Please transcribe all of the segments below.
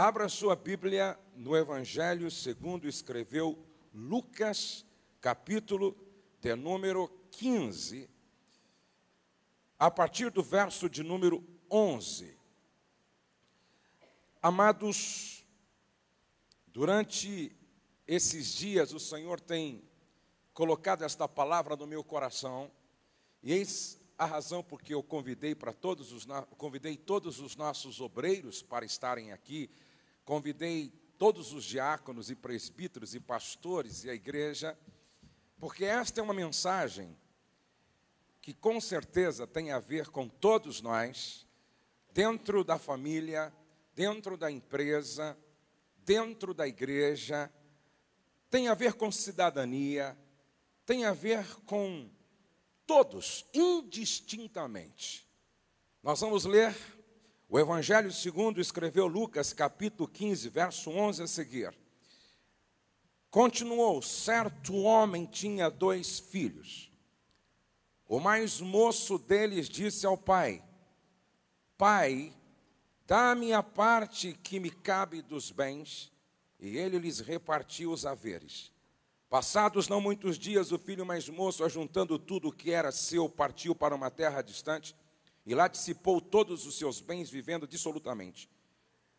Abra sua Bíblia no Evangelho segundo escreveu Lucas, capítulo de número 15, a partir do verso de número 11. Amados, durante esses dias o Senhor tem colocado esta palavra no meu coração, e eis a razão porque eu convidei todos os nossos obreiros para estarem aqui, convidei todos os diáconos e presbíteros e pastores e a igreja, porque esta é uma mensagem que com certeza tem a ver com todos nós, dentro da família, dentro da empresa, dentro da igreja, tem a ver com cidadania, tem a ver com todos, indistintamente. Nós vamos ler o Evangelho segundo escreveu Lucas, capítulo 15, verso 11 a seguir. Continuou, certo homem tinha 2 filhos. O mais moço deles disse ao pai: Pai, dá-me a parte que me cabe dos bens. E ele lhes repartiu os haveres. Passados não muitos dias, o filho mais moço, ajuntando tudo o que era seu, partiu para uma terra distante, e lá dissipou todos os seus bens, vivendo dissolutamente.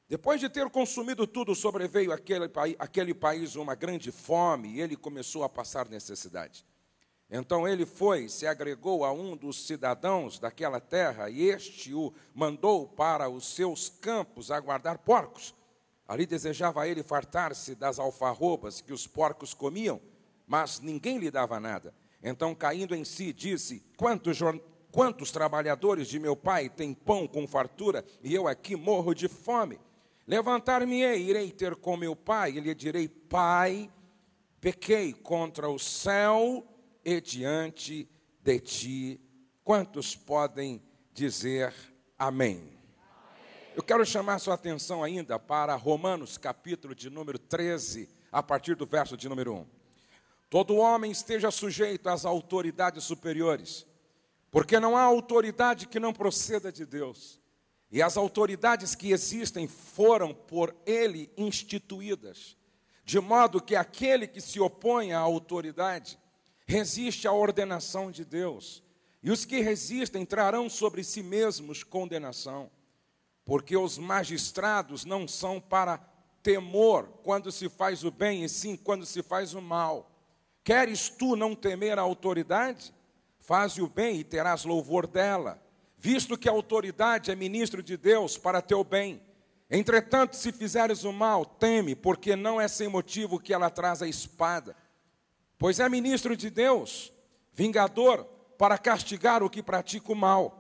Depois de ter consumido tudo, sobreveio àquele país uma grande fome, e ele começou a passar necessidade. Então ele foi, se agregou a um dos cidadãos daquela terra, e este o mandou para os seus campos a guardar porcos. Ali desejava ele fartar-se das alfarrobas que os porcos comiam, mas ninguém lhe dava nada. Então, caindo em si, disse: Quantos trabalhadores de meu pai têm pão com fartura, e eu aqui morro de fome? Levantar-me-ei, irei ter com meu pai, e lhe direi: Pai, pequei contra o céu e diante de ti. Quantos podem dizer amém? Eu quero chamar sua atenção ainda para Romanos, capítulo de número 13, a partir do verso de número 1. Todo homem esteja sujeito às autoridades superiores, porque não há autoridade que não proceda de Deus. E as autoridades que existem foram por ele instituídas, de modo que aquele que se opõe à autoridade resiste à ordenação de Deus. E os que resistem trarão sobre si mesmos condenação. Porque os magistrados não são para temor quando se faz o bem, e sim quando se faz o mal. Queres tu não temer a autoridade? Faze o bem e terás louvor dela, visto que a autoridade é ministro de Deus para teu bem. Entretanto, se fizeres o mal, teme, porque não é sem motivo que ela traz a espada. Pois é ministro de Deus, vingador, para castigar o que pratica o mal.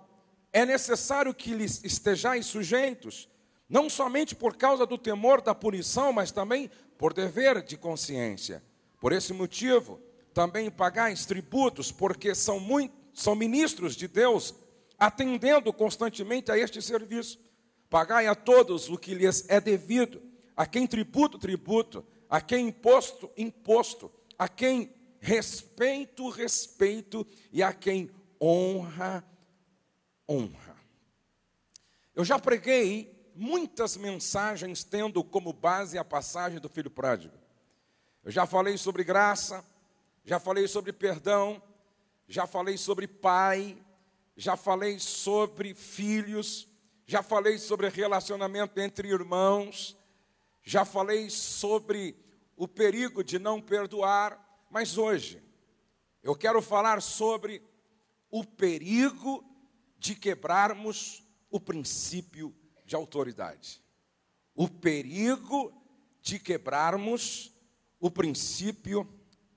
É necessário que lhes estejais sujeitos, não somente por causa do temor da punição, mas também por dever de consciência. Por esse motivo, também pagais tributos, porque são ministros de Deus, atendendo constantemente a este serviço. Pagai a todos o que lhes é devido, a quem tributo, tributo, a quem imposto, imposto, a quem respeito, respeito, e a quem honra, honra. Eu já preguei muitas mensagens tendo como base a passagem do filho pródigo. Eu já falei sobre graça, já falei sobre perdão, já falei sobre pai, já falei sobre filhos, já falei sobre relacionamento entre irmãos, já falei sobre o perigo de não perdoar, mas hoje eu quero falar sobre o perigo de quebrarmos o princípio de autoridade. O perigo de quebrarmos o princípio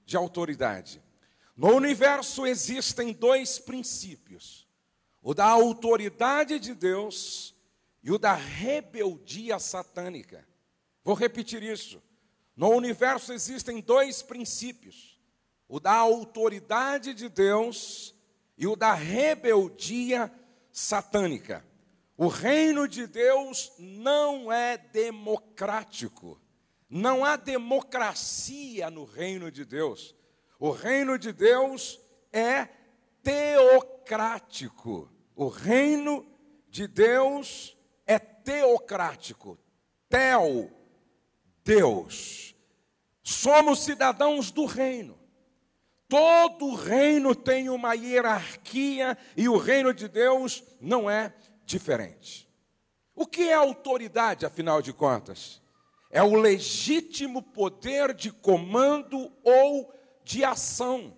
de autoridade. No universo existem 2 princípios: o da autoridade de Deus e o da rebeldia satânica. Vou repetir isso. No universo existem 2 princípios: o da autoridade de Deus e o da rebeldia satânica. O reino de Deus não é democrático. Não há democracia no reino de Deus. O reino de Deus é teocrático. O reino de Deus é teocrático. Deus. Somos cidadãos do reino. Todo reino tem uma hierarquia e o reino de Deus não é diferente. O que é autoridade, afinal de contas? É o legítimo poder de comando ou de ação.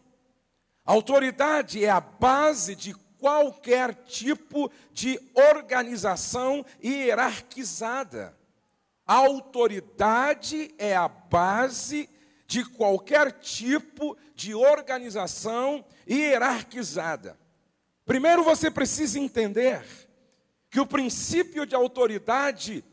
A autoridade é a base de qualquer tipo de organização hierarquizada. A autoridade é a base de qualquer tipo de organização hierarquizada. Primeiro você precisa entender que o princípio de autoridade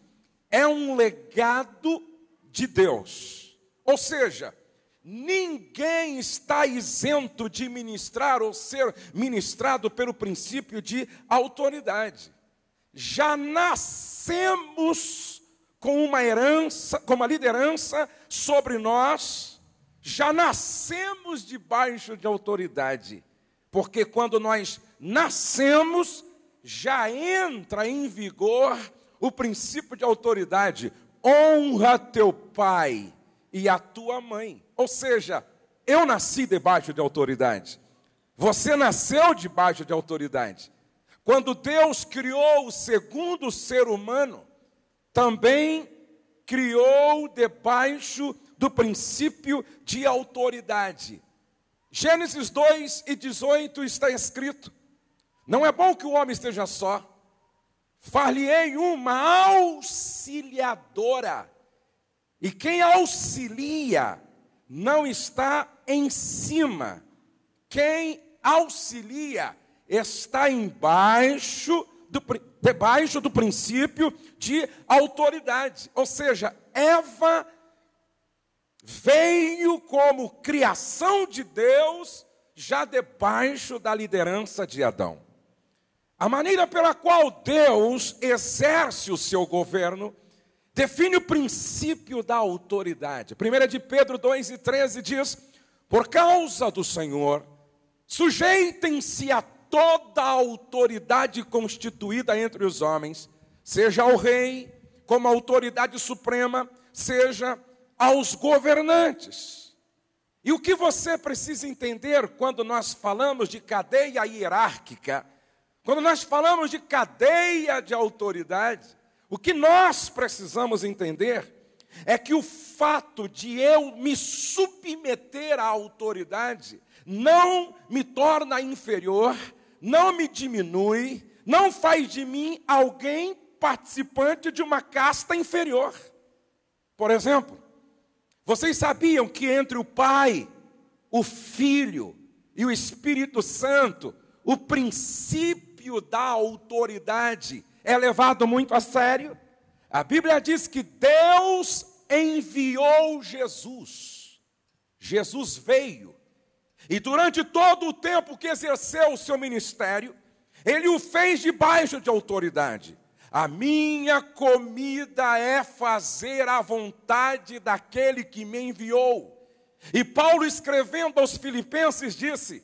é um legado de Deus. Ou seja, ninguém está isento de ministrar ou ser ministrado pelo princípio de autoridade. Já nascemos com uma herança, com uma liderança sobre nós, já nascemos debaixo de autoridade, porque quando nós nascemos, já entra em vigor o princípio de autoridade. Honra teu pai e a tua mãe. Ou seja, eu nasci debaixo de autoridade. Você nasceu debaixo de autoridade. Quando Deus criou o segundo ser humano, também criou debaixo do princípio de autoridade. Gênesis 2:18 está escrito: não é bom que o homem esteja só, far-lhe-ei uma auxiliadora. E quem auxilia não está em cima. Quem auxilia está debaixo do princípio de autoridade. Ou seja, Eva veio como criação de Deus, já debaixo da liderança de Adão. A maneira pela qual Deus exerce o seu governo define o princípio da autoridade. 1 de Pedro 2:13 diz: por causa do Senhor, sujeitem-se a toda a autoridade constituída entre os homens, seja ao rei como autoridade suprema, seja aos governantes. E o que você precisa entender quando nós falamos de cadeia hierárquica, quando nós falamos de cadeia de autoridade, o que nós precisamos entender é que o fato de eu me submeter à autoridade não me torna inferior, não me diminui, não faz de mim alguém participante de uma casta inferior. Por exemplo, vocês sabiam que entre o Pai, o Filho e o Espírito Santo, o princípio da autoridade é levado muito a sério? A Bíblia diz que Deus enviou Jesus. Jesus veio. E durante todo o tempo que exerceu o seu ministério, ele o fez debaixo de autoridade. A minha comida é fazer a vontade daquele que me enviou. E Paulo, escrevendo aos Filipenses, disse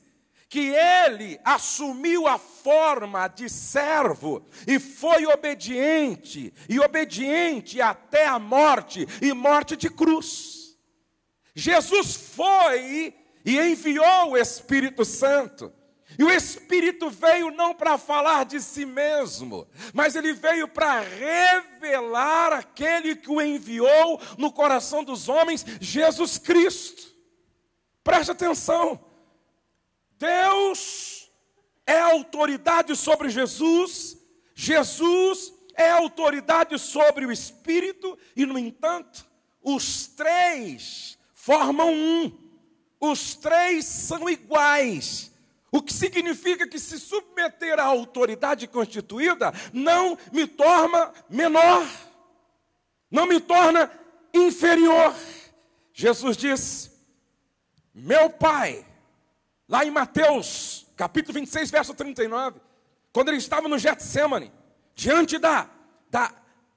que ele assumiu a forma de servo e foi obediente, e obediente até a morte, e morte de cruz. Jesus foi e enviou o Espírito Santo. E o Espírito veio não para falar de si mesmo, mas ele veio para revelar aquele que o enviou no coração dos homens, Jesus Cristo. Preste atenção. Deus é autoridade sobre Jesus, Jesus é autoridade sobre o Espírito, e, no entanto, os três formam um. Os três são iguais. O que significa que se submeter à autoridade constituída não me torna menor, não me torna inferior. Jesus disse: meu Pai, lá em Mateus, capítulo 26, verso 39, quando ele estava no Getsêmani, diante da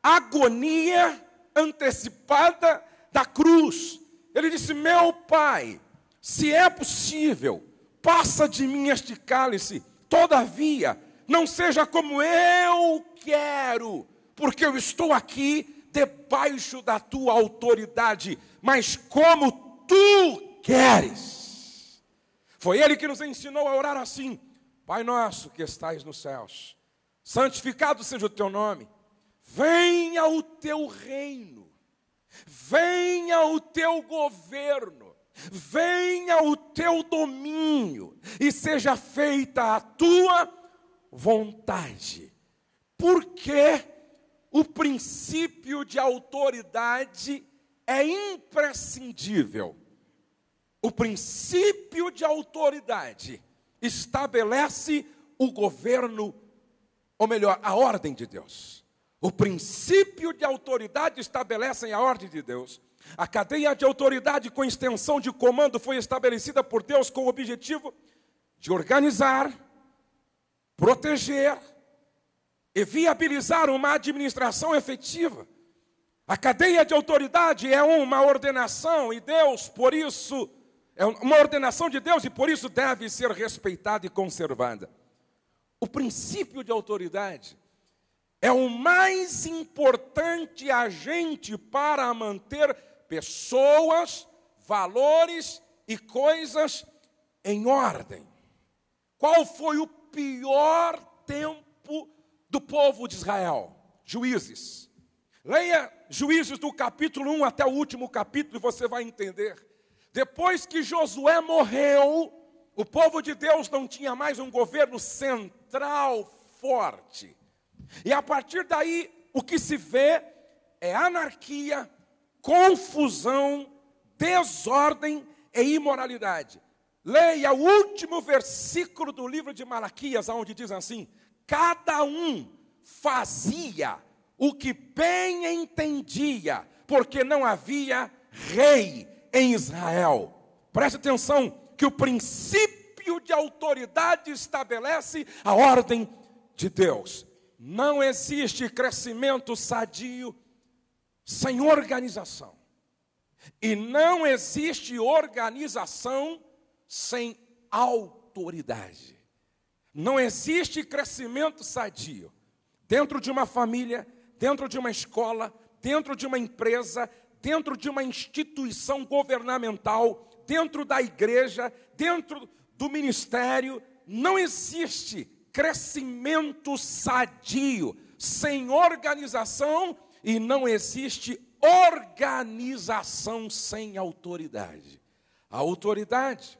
agonia antecipada da cruz, ele disse: meu Pai, se é possível, passa de mim este cálice, todavia, não seja como eu quero, porque eu estou aqui debaixo da tua autoridade, mas como tu queres. Foi ele que nos ensinou a orar assim: Pai nosso que estais nos céus, santificado seja o teu nome, venha o teu reino, venha o teu governo, venha o teu domínio, e seja feita a tua vontade. Porque o princípio de autoridade é imprescindível. O princípio de autoridade estabelece o governo, ou melhor, a ordem de Deus. O princípio de autoridade estabelece a ordem de Deus. A cadeia de autoridade com extensão de comando foi estabelecida por Deus com o objetivo de organizar, proteger e viabilizar uma administração efetiva. A cadeia de autoridade é uma ordenação, e Deus, por isso, é uma ordenação de Deus, e por isso deve ser respeitada e conservada. O princípio de autoridade é o mais importante agente para manter pessoas, valores e coisas em ordem. Qual foi o pior tempo do povo de Israel? Juízes. Leia Juízes do capítulo 1 até o último capítulo e você vai entender. Depois que Josué morreu, o povo de Deus não tinha mais um governo central forte. E a partir daí, o que se vê é anarquia, confusão, desordem e imoralidade. Leia o último versículo do livro de Malaquias, onde diz assim: cada um fazia o que bem entendia, porque não havia rei em Israel. Preste atenção que o princípio de autoridade estabelece a ordem de Deus. Não existe crescimento sadio sem organização. E não existe organização sem autoridade. Não existe crescimento sadio dentro de uma família, dentro de uma escola, dentro de uma empresa, dentro de uma instituição governamental, dentro da igreja, dentro do ministério. Não existe crescimento sadio sem organização, e não existe organização sem autoridade. A autoridade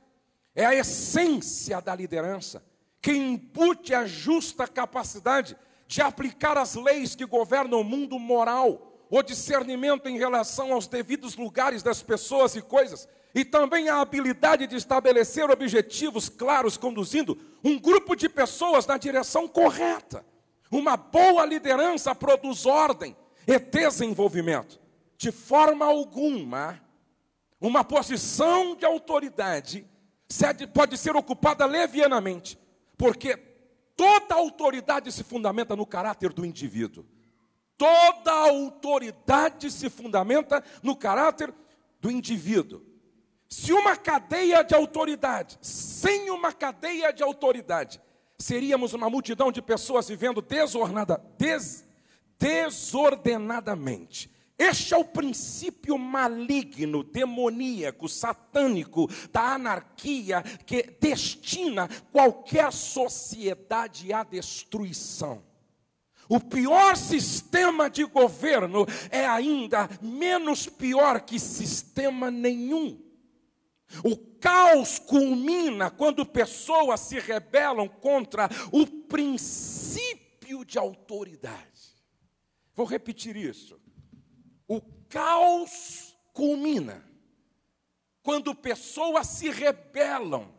é a essência da liderança, que embute a justa capacidade de aplicar as leis que governam o mundo moral, o discernimento em relação aos devidos lugares das pessoas e coisas, e também a habilidade de estabelecer objetivos claros, conduzindo um grupo de pessoas na direção correta. Uma boa liderança produz ordem e desenvolvimento. De forma alguma, uma posição de autoridade pode ser ocupada levianamente, porque toda autoridade se fundamenta no caráter do indivíduo. Toda autoridade se fundamenta no caráter do indivíduo. Se uma cadeia de autoridade, sem uma cadeia de autoridade, seríamos uma multidão de pessoas vivendo desordenadamente. Este é o princípio maligno, demoníaco, satânico da anarquia que destina qualquer sociedade à destruição. O pior sistema de governo é ainda menos pior que sistema nenhum. O caos culmina quando pessoas se rebelam contra o princípio de autoridade. Vou repetir isso. O caos culmina quando pessoas se rebelam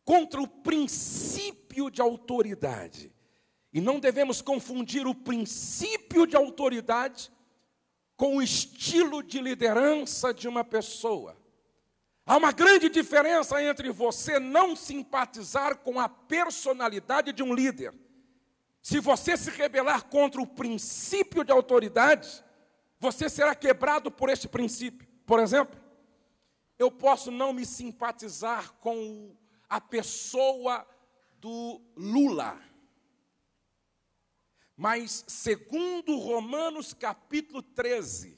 contra o princípio de autoridade. E não devemos confundir o princípio de autoridade com o estilo de liderança de uma pessoa. Há uma grande diferença entre você não simpatizar com a personalidade de um líder. Se você se rebelar contra o princípio de autoridade, você será quebrado por este princípio. Por exemplo, eu posso não me simpatizar com a pessoa do Lula, mas segundo Romanos capítulo 13,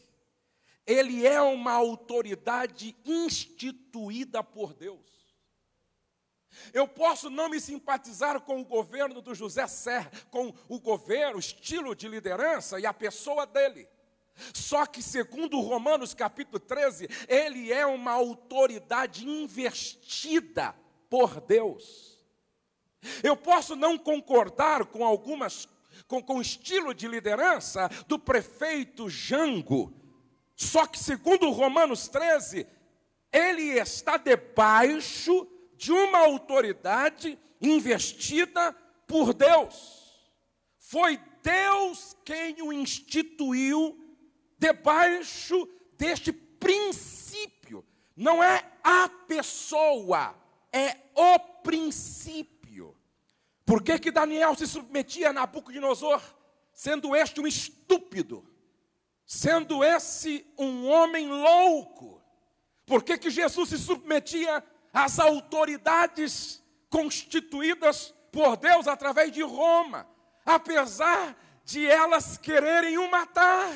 ele é uma autoridade instituída por Deus. Eu posso não me simpatizar com o governo do José Serra, com o governo, o estilo de liderança e a pessoa dele. Só que, segundo Romanos capítulo 13, ele é uma autoridade investida por Deus. Eu posso não concordar com com o estilo de liderança do prefeito Jango, só que, segundo Romanos 13, ele está debaixo de uma autoridade investida por Deus. Foi Deus quem o instituiu debaixo deste princípio. Não é a pessoa, é o princípio. Por que Daniel se submetia a Nabucodonosor, sendo este um estúpido? Sendo esse um homem louco? Por que Jesus se submetia às autoridades constituídas por Deus através de Roma, apesar de elas quererem o matar?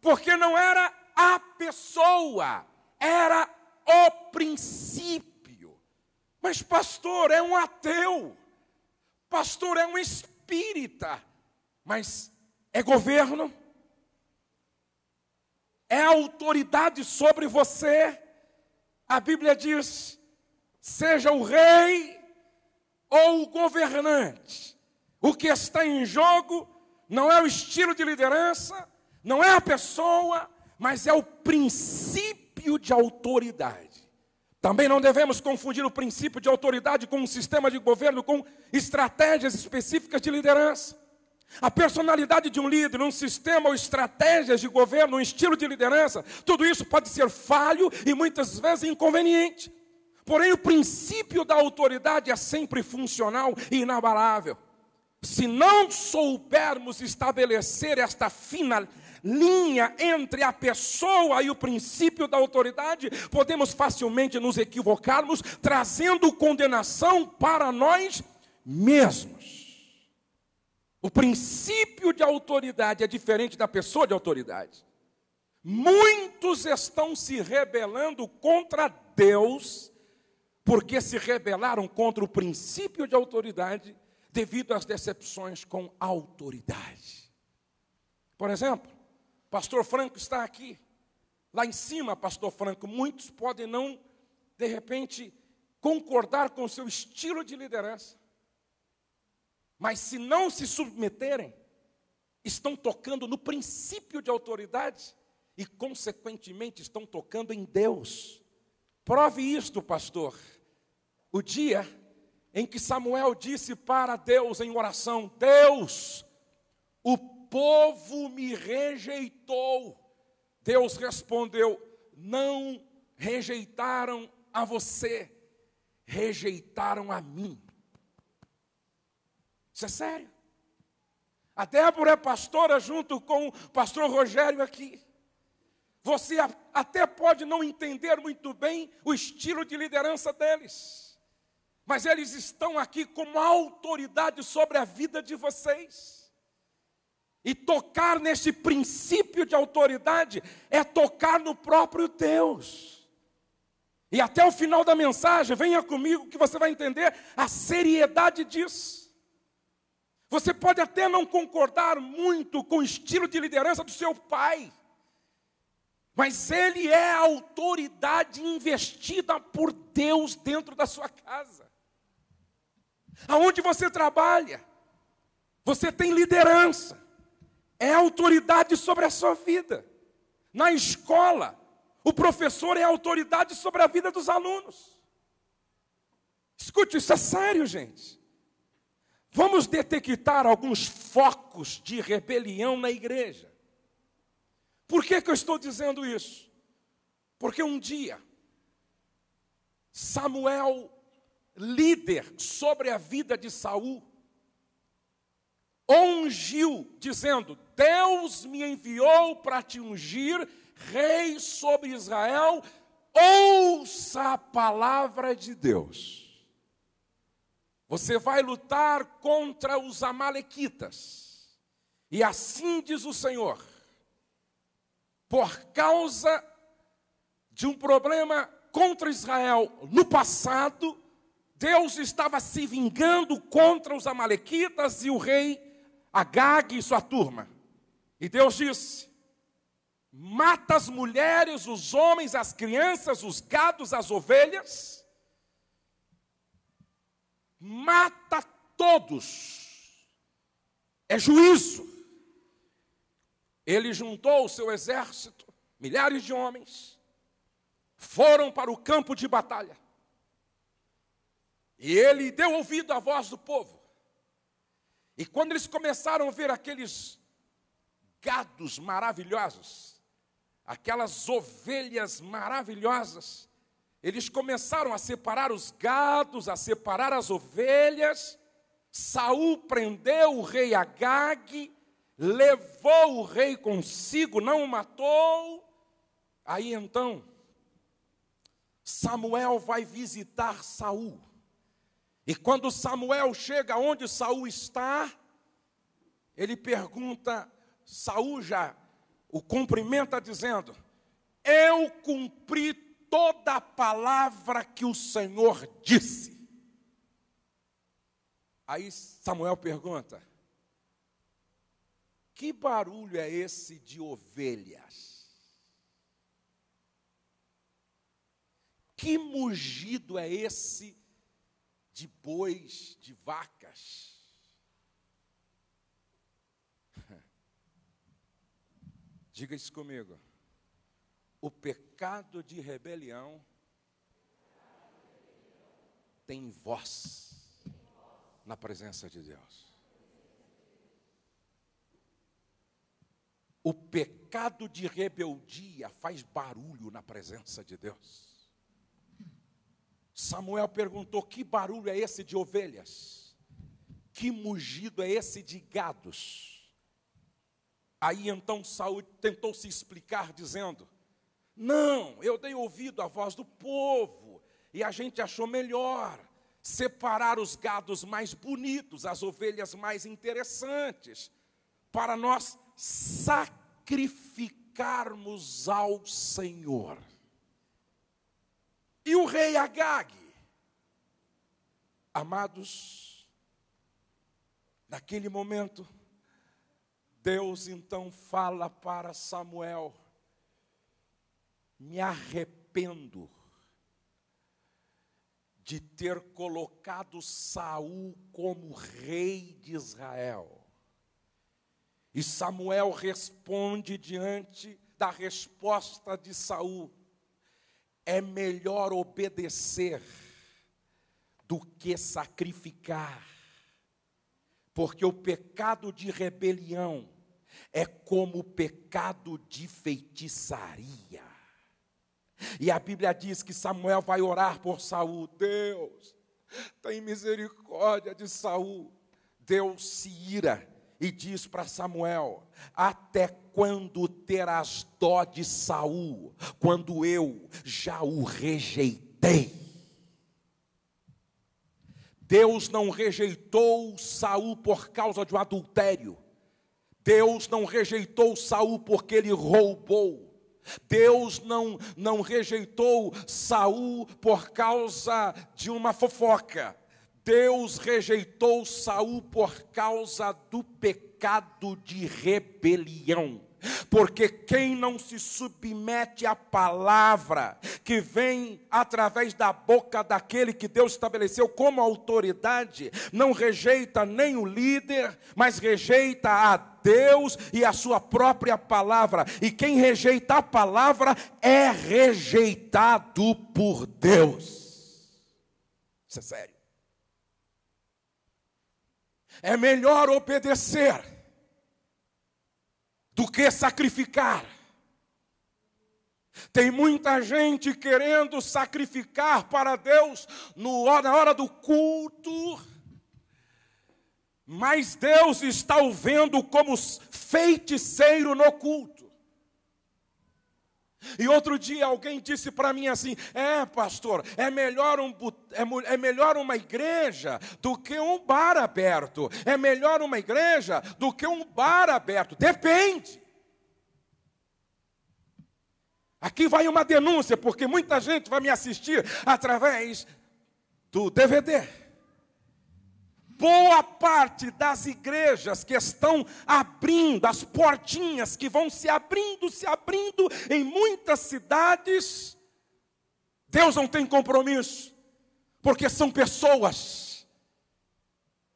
Porque não era a pessoa, era o princípio. Mas pastor, é um ateu, pastor, é um espírita, mas é governo? É autoridade sobre você? A Bíblia diz, seja o rei ou o governante, o que está em jogo não é o estilo de liderança, não é a pessoa, mas é o princípio de autoridade. Também não devemos confundir o princípio de autoridade com um sistema de governo, com estratégias específicas de liderança. A personalidade de um líder, um sistema ou estratégias de governo, um estilo de liderança, tudo isso pode ser falho e muitas vezes inconveniente. Porém, o princípio da autoridade é sempre funcional e inabalável. Se não soubermos estabelecer esta fina linha entre a pessoa e o princípio da autoridade, podemos facilmente nos equivocarmos, trazendo condenação para nós mesmos. O princípio de autoridade é diferente da pessoa de autoridade. Muitos estão se rebelando contra Deus, porque se rebelaram contra o princípio de autoridade, devido às decepções com a autoridade. Por exemplo, pastor Franco está aqui. Lá em cima, pastor Franco, muitos podem não, de repente, concordar com o seu estilo de liderança. Mas se não se submeterem, estão tocando no princípio de autoridade e, consequentemente, estão tocando em Deus. Prove isto, pastor. O dia em que Samuel disse para Deus em oração, Deus, o povo me rejeitou. Deus respondeu, não rejeitaram a você, rejeitaram a mim. Isso é sério. A Débora é pastora junto com o pastor Rogério aqui. Você até pode não entender muito bem o estilo de liderança deles, mas eles estão aqui como autoridade sobre a vida de vocês. E tocar nesse princípio de autoridade é tocar no próprio Deus. E até o final da mensagem, venha comigo que você vai entender a seriedade disso. Você pode até não concordar muito com o estilo de liderança do seu pai, mas ele é a autoridade investida por Deus dentro da sua casa. Aonde você trabalha, você tem liderança, é autoridade sobre a sua vida. Na escola, o professor é autoridade sobre a vida dos alunos. Escute, isso é sério, gente. Vamos detectar alguns focos de rebelião na igreja. Por que eu estou dizendo isso? Porque um dia, Samuel, líder sobre a vida de Saul, ungiu, dizendo, Deus me enviou para te ungir, rei sobre Israel, ouça a palavra de Deus. Você vai lutar contra os amalequitas. E assim diz o Senhor, por causa de um problema contra Israel no passado, Deus estava se vingando contra os amalequitas e o rei Agag e sua turma. E Deus disse: mata as mulheres, os homens, as crianças, os gados, as ovelhas, mata todos. É juízo. Ele juntou o seu exército, milhares de homens, foram para o campo de batalha. E ele deu ouvido à voz do povo. E quando eles começaram a ver aqueles gados maravilhosos, aquelas ovelhas maravilhosas, eles começaram a separar os gados, a separar as ovelhas. Saul prendeu o rei Agag, levou o rei consigo, não o matou. Aí então, Samuel vai visitar Saul. E quando Samuel chega onde Saul está, ele pergunta, Saul já o cumprimenta dizendo: eu cumpri toda a palavra que o Senhor disse. Aí Samuel pergunta: que barulho é esse de ovelhas? Que mugido é esse de bois, de vacas? Diga isso comigo. O pecado de rebelião tem voz na presença de Deus. O pecado de rebeldia faz barulho na presença de Deus. Samuel perguntou: que barulho é esse de ovelhas? Que mugido é esse de gados? Aí então Saul tentou se explicar dizendo: não, eu dei ouvido à voz do povo e a gente achou melhor separar os gados mais bonitos, as ovelhas mais interessantes, para nós sacrificarmos ao Senhor. E o rei Agag, amados, naquele momento, Deus então fala para Samuel: me arrependo de ter colocado Saul como rei de Israel. E Samuel responde diante da resposta de Saul: é melhor obedecer do que sacrificar, porque o pecado de rebelião é como o pecado de feitiçaria. E a Bíblia diz que Samuel vai orar por Saul: Deus, tem misericórdia de Saul. Deus se ira e diz para Samuel: até quando terás dó de Saul, quando eu já o rejeitei? Deus não rejeitou Saul por causa de um adultério. Deus não rejeitou Saul porque ele roubou. Deus não rejeitou Saul por causa de uma fofoca. Deus rejeitou Saul por causa do pecado de rebelião. Porque quem não se submete à palavra que vem através da boca daquele que Deus estabeleceu como autoridade, não rejeita nem o líder, mas rejeita a Deus e a sua própria palavra. E quem rejeita a palavra é rejeitado por Deus. Isso é sério. É melhor obedecer do que sacrificar. Tem muita gente querendo sacrificar para Deus na hora do culto, mas Deus está o vendo como feiticeiro no culto. E outro dia alguém disse para mim assim: pastor, é melhor uma igreja do que um bar aberto. É melhor uma igreja do que um bar aberto. Depende. Aqui vai uma denúncia, porque muita gente vai me assistir através do DVD. Boa parte das igrejas que estão abrindo, as portinhas que vão se abrindo em muitas cidades, Deus não tem compromisso, porque são pessoas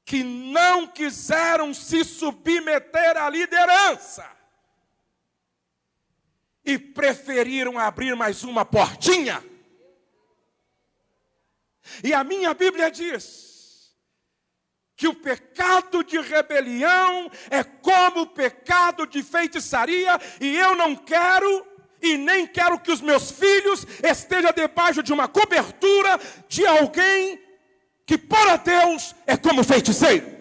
que não quiseram se submeter à liderança e preferiram abrir mais uma portinha. E a minha Bíblia diz que o pecado de rebelião é como o pecado de feitiçaria, e eu não quero e nem quero que os meus filhos estejam debaixo de uma cobertura de alguém que para Deus é como feiticeiro.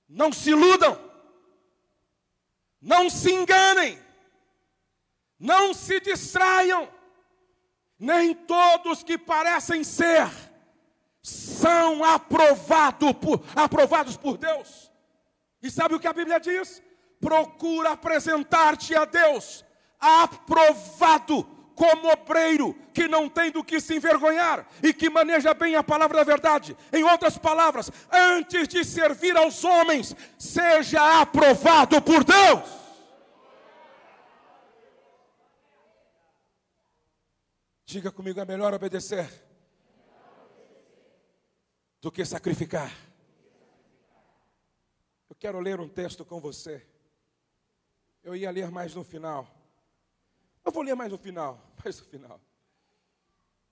Não se iludam, não se enganem, não se distraiam. Nem todos que parecem ser são aprovados por Deus. E sabe o que a Bíblia diz? Procura apresentar-te a Deus aprovado, como obreiro que não tem do que se envergonhar e que maneja bem a palavra da verdade. Em outras palavras, antes de servir aos homens, seja aprovado por Deus. Diga comigo: é melhor obedecer do que sacrificar. Eu quero ler um texto com você. Eu ia ler mais no final. Eu vou ler mais no final.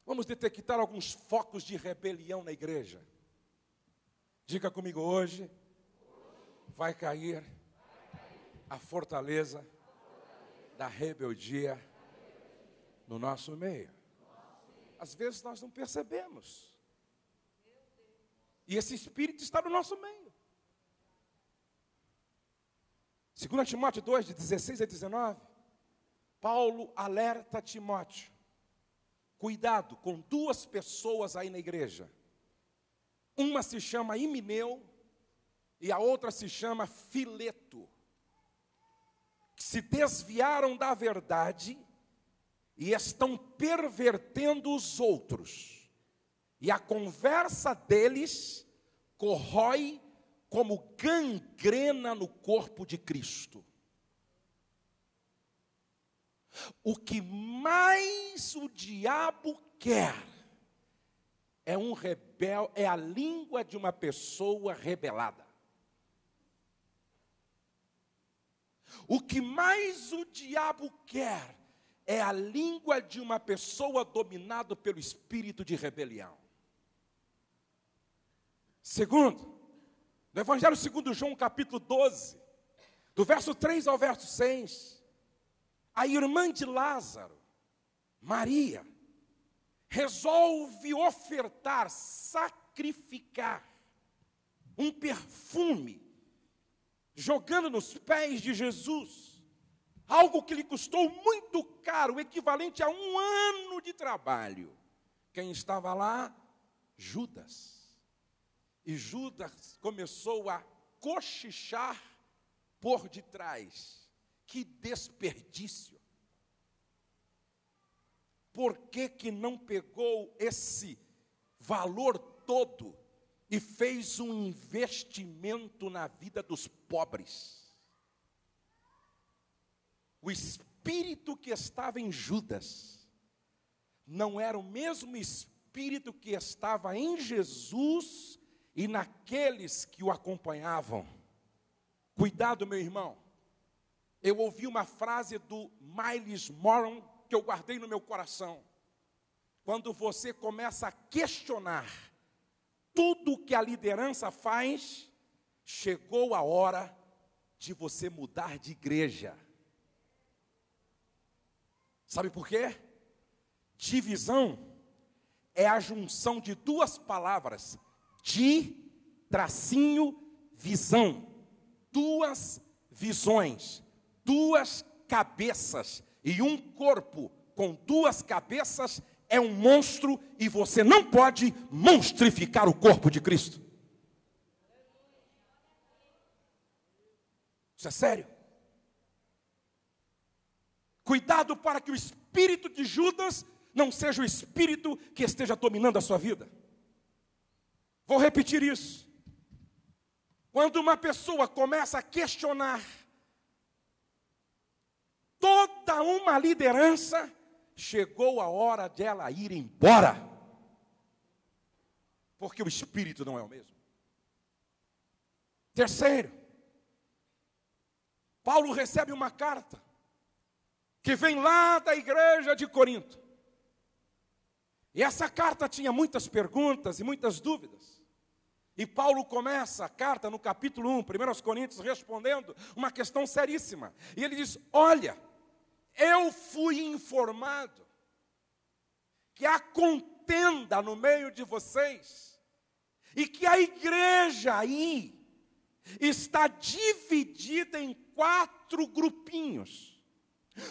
Vamos detectar alguns focos de rebelião na igreja. Diga comigo: hoje vai cair a fortaleza da rebeldia no nosso meio. Às vezes nós não percebemos. E esse espírito está no nosso meio. 2 Timóteo 2, de 16 a 19, Paulo alerta Timóteo: cuidado com duas pessoas aí na igreja. Uma se chama Himeneu e a outra se chama Fileto, que se desviaram da verdade e estão pervertendo os outros. E a conversa deles corrói como gangrena no corpo de Cristo. O que mais o diabo quer é a língua de uma pessoa rebelada. O que mais o diabo quer é a língua de uma pessoa dominada pelo espírito de rebelião. Segundo, no Evangelho segundo João, capítulo 12, do verso 3 ao verso 6, a irmã de Lázaro, Maria, resolve ofertar, sacrificar um perfume, jogando nos pés de Jesus, algo que lhe custou muito caro, equivalente a 1 ano de trabalho. Quem estava lá? Judas. E Judas começou a cochichar por detrás: que desperdício! Por que não pegou esse valor todo e fez um investimento na vida dos pobres? O espírito que estava em Judas não era o mesmo espírito que estava em Jesus e naqueles que o acompanhavam. Cuidado, meu irmão. Eu ouvi uma frase do Myles Moran que eu guardei no meu coração. Quando você começa a questionar tudo que a liderança faz, chegou a hora de você mudar de igreja. Sabe por quê? Divisão é a junção de duas palavras: visão. Duas visões, duas cabeças e um corpo com duas cabeças é um monstro e você não pode monstrificar o corpo de Cristo. Isso é sério. Cuidado para que o espírito de Judas não seja o espírito que esteja dominando a sua vida. Vou repetir isso. Quando uma pessoa começa a questionar toda uma liderança, chegou a hora dela ir embora. Porque o espírito não é o mesmo. Terceiro, Paulo recebe uma carta que vem lá da igreja de Corinto. E essa carta tinha muitas perguntas e muitas dúvidas. E Paulo começa a carta no capítulo 1, 1 Coríntios, respondendo uma questão seríssima. E ele diz: olha, eu fui informado que há contenda no meio de vocês e que a igreja aí está dividida em 4 grupinhos.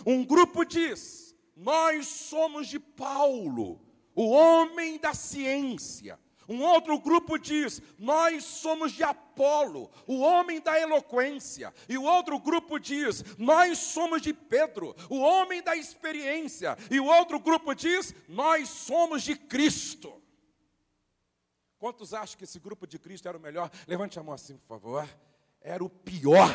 Um grupo diz: nós somos de Paulo, o homem da ciência. Um outro grupo diz: nós somos de Apolo, o homem da eloquência. E o outro grupo diz: nós somos de Pedro, o homem da experiência. E o outro grupo diz: nós somos de Cristo. Quantos acham que esse grupo de Cristo era o melhor? Levante a mão assim, por favor. Era o pior.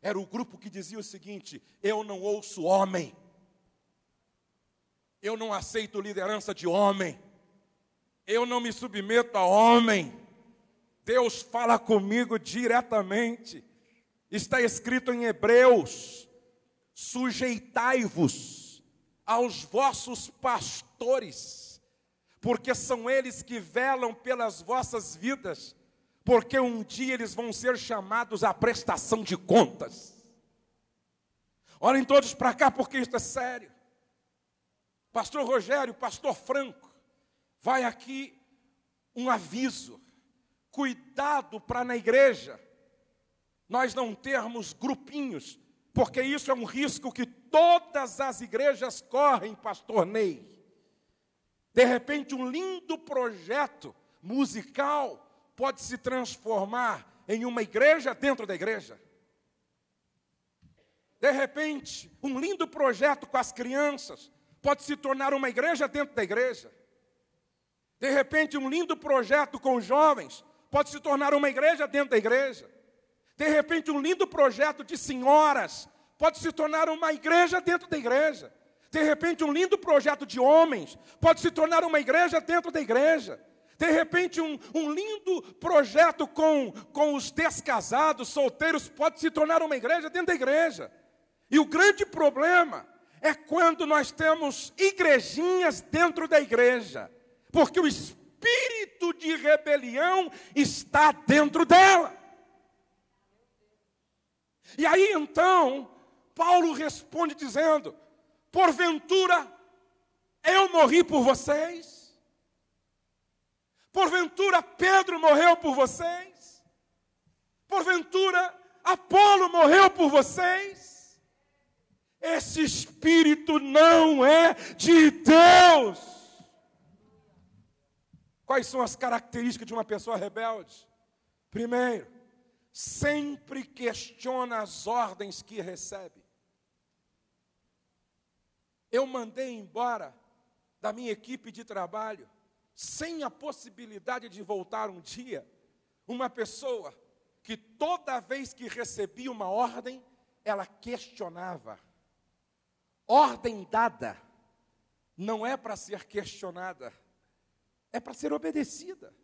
Era o grupo que dizia o seguinte: eu não ouço homem. Eu não aceito liderança de homem. Eu não me submeto a homem. Deus fala comigo diretamente. Está escrito em Hebreus: sujeitai-vos aos vossos pastores, porque são eles que velam pelas vossas vidas, porque um dia eles vão ser chamados à prestação de contas. Olhem todos para cá, porque isso é sério. Pastor Rogério, pastor Franco, vai aqui um aviso. Cuidado para na igreja nós não termos grupinhos, porque isso é um risco que todas as igrejas correm, pastor Ney. De repente um lindo projeto musical pode se transformar em uma igreja dentro da igreja. De repente, um lindo projeto com as crianças pode se tornar uma igreja dentro da igreja. De repente, um lindo projeto com os jovens pode se tornar uma igreja dentro da igreja. De repente, um lindo projeto de senhoras pode se tornar uma igreja dentro da igreja. De repente, um lindo projeto de homens pode se tornar uma igreja dentro da igreja. De repente, um lindo projeto com os descasados, solteiros, pode se tornar uma igreja dentro da igreja. E o grande problema é quando nós temos igrejinhas dentro da igreja, porque o espírito de rebelião está dentro dela. E aí então, Paulo responde dizendo: porventura eu morri por vocês? Porventura Pedro morreu por vocês? Porventura Apolo morreu por vocês? Esse espírito não é de Deus. Quais são as características de uma pessoa rebelde? Primeiro, sempre questiona as ordens que recebe. Eu mandei embora da minha equipe de trabalho, sem a possibilidade de voltar um dia, uma pessoa que toda vez que recebia uma ordem, ela questionava. Ordem dada não é para ser questionada, é para ser obedecida.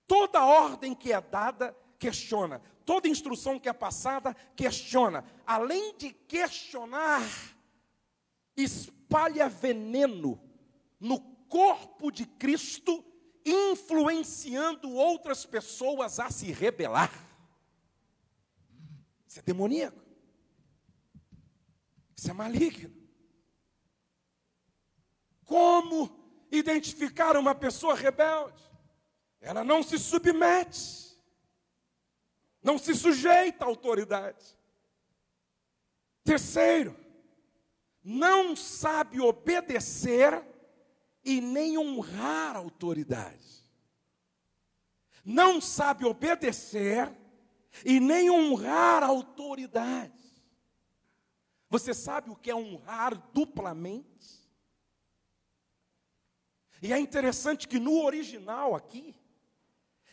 Toda ordem que é dada, questiona. Toda instrução que é passada, questiona. Além de questionar, espalha veneno no corpo de Cristo, influenciando outras pessoas a se rebelar. Isso é demoníaco. Isso é maligno. Como identificar uma pessoa rebelde? Ela não se submete. não se sujeita à autoridade. Terceiro, não sabe obedecer e nem honrar a autoridade. Não sabe obedecer e nem honrar a autoridade. Você sabe o que é honrar duplamente? E é interessante que no original aqui,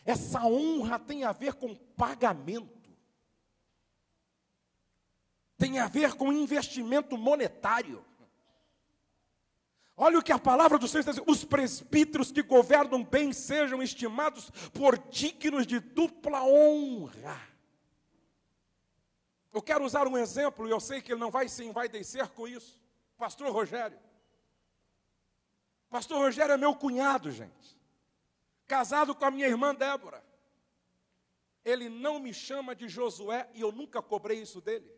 essa honra tem a ver com pagamento. Tem a ver com investimento monetário. Olha o que a palavra do Senhor está dizendo: os presbíteros que governam bem sejam estimados por dignos de dupla honra. Eu quero usar um exemplo, e eu sei que ele não vai se envaidecer com isso. Pastor Rogério. Pastor Rogério é meu cunhado, gente. Casado com a minha irmã Débora. Ele não me chama de Josué e eu nunca cobrei isso dele.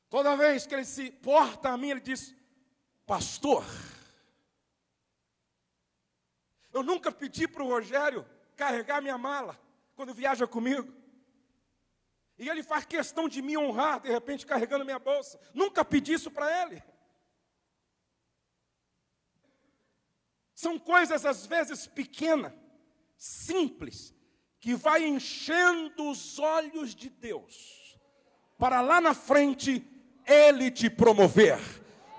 Toda vez que ele se porta a mim, ele diz: pastor. Eu nunca pedi para o Rogério carregar minha mala quando viaja comigo. E ele faz questão de me honrar, de repente, carregando minha bolsa. Nunca pedi isso para ele. São coisas, às vezes, pequenas, simples, que vai enchendo os olhos de Deus, para lá na frente, Ele te promover.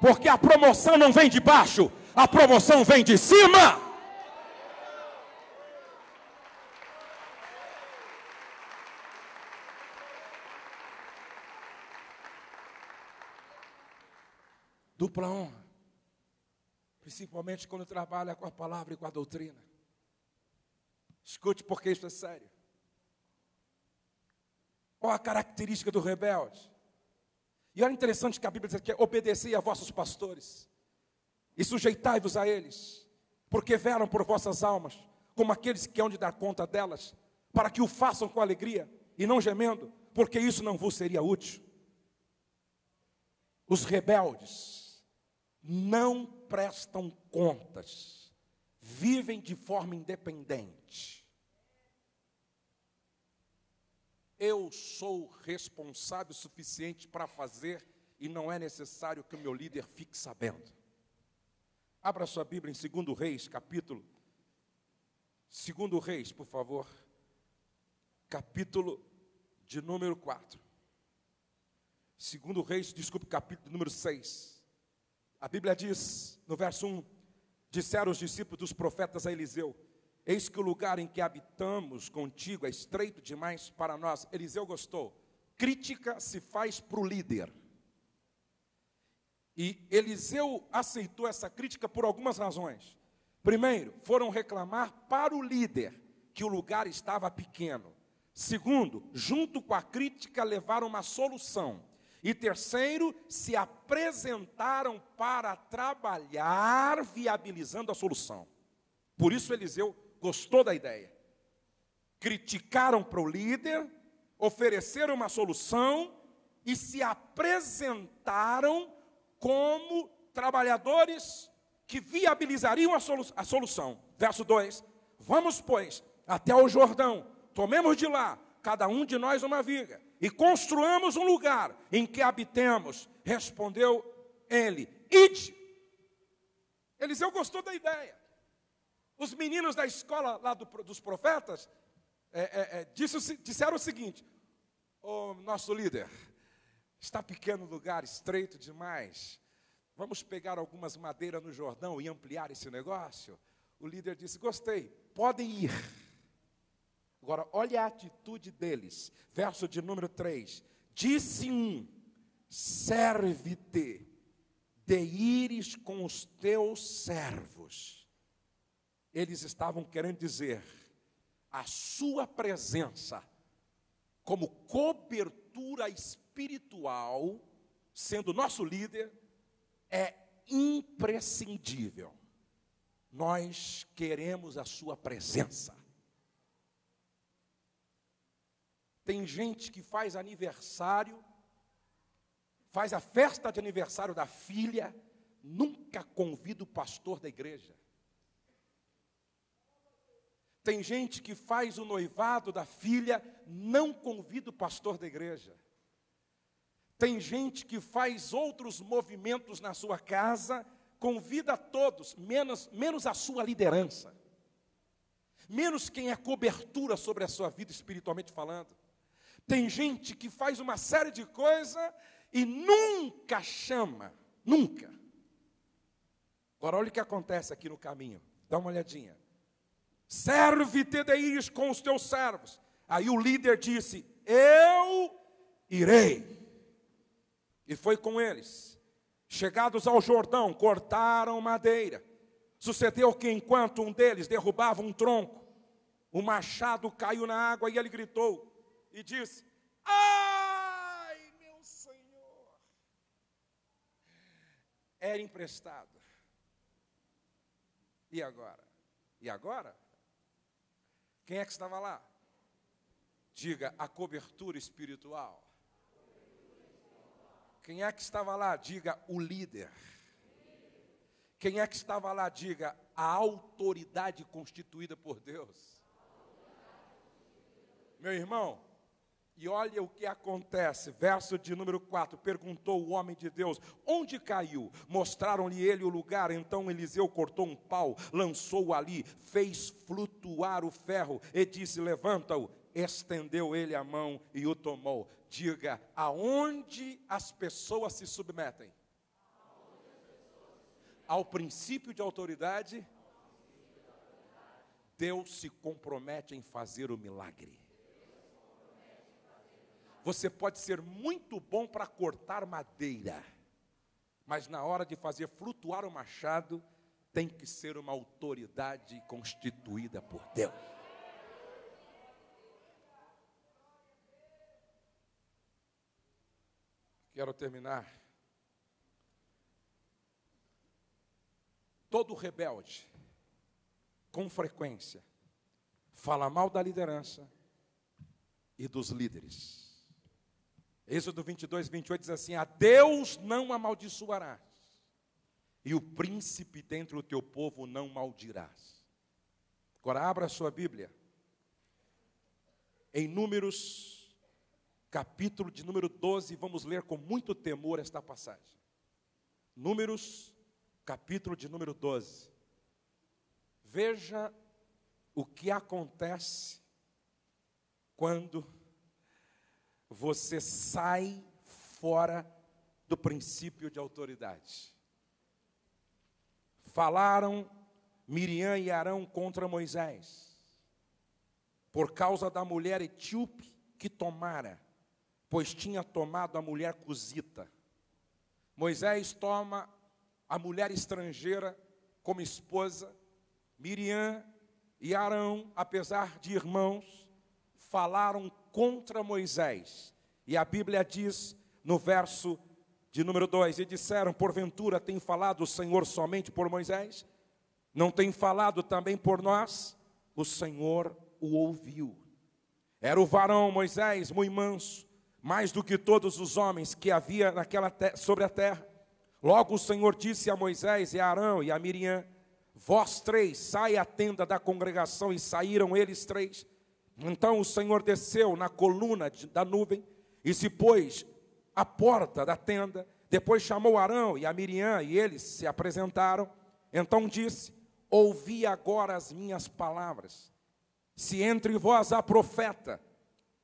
Porque a promoção não vem de baixo, a promoção vem de cima. Dupla honra, principalmente quando trabalha com a palavra e com a doutrina. Escute, porque isso é sério. Qual a característica do rebelde? E olha interessante que a Bíblia diz que é: obedecei a vossos pastores e sujeitai-vos a eles, porque velam por vossas almas, como aqueles que hão de dar conta delas, para que o façam com alegria e não gemendo, porque isso não vos seria útil. Os rebeldes não prestam contas, vivem de forma independente. Eu sou responsável o suficiente para fazer e não é necessário que o meu líder fique sabendo. Abra sua Bíblia em 2 Reis, capítulo 2 Reis, por favor, capítulo de número 4. 2 Reis, desculpe, capítulo número 6. A Bíblia diz, no verso 1, disseram os discípulos dos profetas a Eliseu: eis que o lugar em que habitamos contigo é estreito demais para nós. Eliseu gostou. Crítica se faz para o líder. E Eliseu aceitou essa crítica por algumas razões. Primeiro, foram reclamar para o líder que o lugar estava pequeno. Segundo, junto com a crítica, levaram uma solução. E terceiro, se apresentaram para trabalhar, viabilizando a solução. Por isso Eliseu gostou da ideia. Criticaram para o líder, ofereceram uma solução e se apresentaram como trabalhadores que viabilizariam a solução. Verso 2: vamos, pois, até o Jordão, tomemos de lá, cada um de nós uma viga, e construamos um lugar em que habitemos. Respondeu ele: ide. Eliseu gostou da ideia. Os meninos da escola lá dos profetas disseram o seguinte: ô nosso líder, está pequeno o lugar, estreito demais, vamos pegar algumas madeiras no Jordão e ampliar esse negócio? O líder disse: gostei, podem ir. Agora, olha a atitude deles. Verso de número 3. Disse um: serve-te de ires com os teus servos. Eles estavam querendo dizer: a sua presença como cobertura espiritual, sendo nosso líder, é imprescindível. Nós queremos a sua presença. Tem gente que faz aniversário, faz a festa de aniversário da filha, nunca convida o pastor da igreja. Tem gente que faz o noivado da filha, não convida o pastor da igreja. Tem gente que faz outros movimentos na sua casa, convida a todos, menos a sua liderança. Menos quem é cobertura sobre a sua vida espiritualmente falando. Tem gente que faz uma série de coisas e nunca chama, nunca. Agora olha o que acontece aqui no caminho, dá uma olhadinha. Serve-te de ires com os teus servos. Aí o líder disse, eu irei. E foi com eles. Chegados ao Jordão, cortaram madeira. Sucedeu que enquanto um deles derrubava um tronco, o machado caiu na água e ele gritou e disse, ai, meu Senhor. Era emprestado. E agora? E agora? Quem é que estava lá? Diga, a cobertura espiritual. Quem é que estava lá? Diga, o líder. Quem é que estava lá? Diga, a autoridade constituída por Deus. Meu irmão, e olha o que acontece, verso de número 4, perguntou o homem de Deus, onde caiu? Mostraram-lhe ele o lugar, então Eliseu cortou um pau, lançou-o ali, fez flutuar o ferro e disse, levanta-o. Estendeu ele a mão e o tomou. Diga, aonde as pessoas se submetem? Ao princípio de autoridade, Deus se compromete em fazer o milagre. Você pode ser muito bom para cortar madeira, mas na hora de fazer flutuar o machado, tem que ser uma autoridade constituída por Deus. Quero terminar. Todo rebelde, com frequência, fala mal da liderança e dos líderes. Êxodo 22, 28 diz assim, a Deus não amaldiçoarás, e o príncipe dentre o teu povo não maldirás. Agora abra a sua Bíblia, em Números, capítulo de número 12, vamos ler com muito temor esta passagem. Números, capítulo de número 12. Veja o que acontece quando você sai fora do princípio de autoridade. Falaram Miriam e Arão contra Moisés, por causa da mulher etíope que tomara, pois tinha tomado a mulher cusita. Moisés toma a mulher estrangeira como esposa. Miriam e Arão, apesar de irmãos, falaram contra Moisés. E a Bíblia diz no verso de número 2, e disseram, porventura tem falado o Senhor somente por Moisés? Não tem falado também por nós? O Senhor o ouviu. Era o varão Moisés muito manso, mais do que todos os homens que havia sobre a terra. Logo o Senhor disse a Moisés e a Arão e a Miriam, vós três, sai à tenda da congregação, e saíram eles três. Então o Senhor desceu na coluna da nuvem e se pôs à porta da tenda. Depois chamou Arão e a Miriam e eles se apresentaram. Então disse, ouvi agora as minhas palavras. Se entre vós há profeta,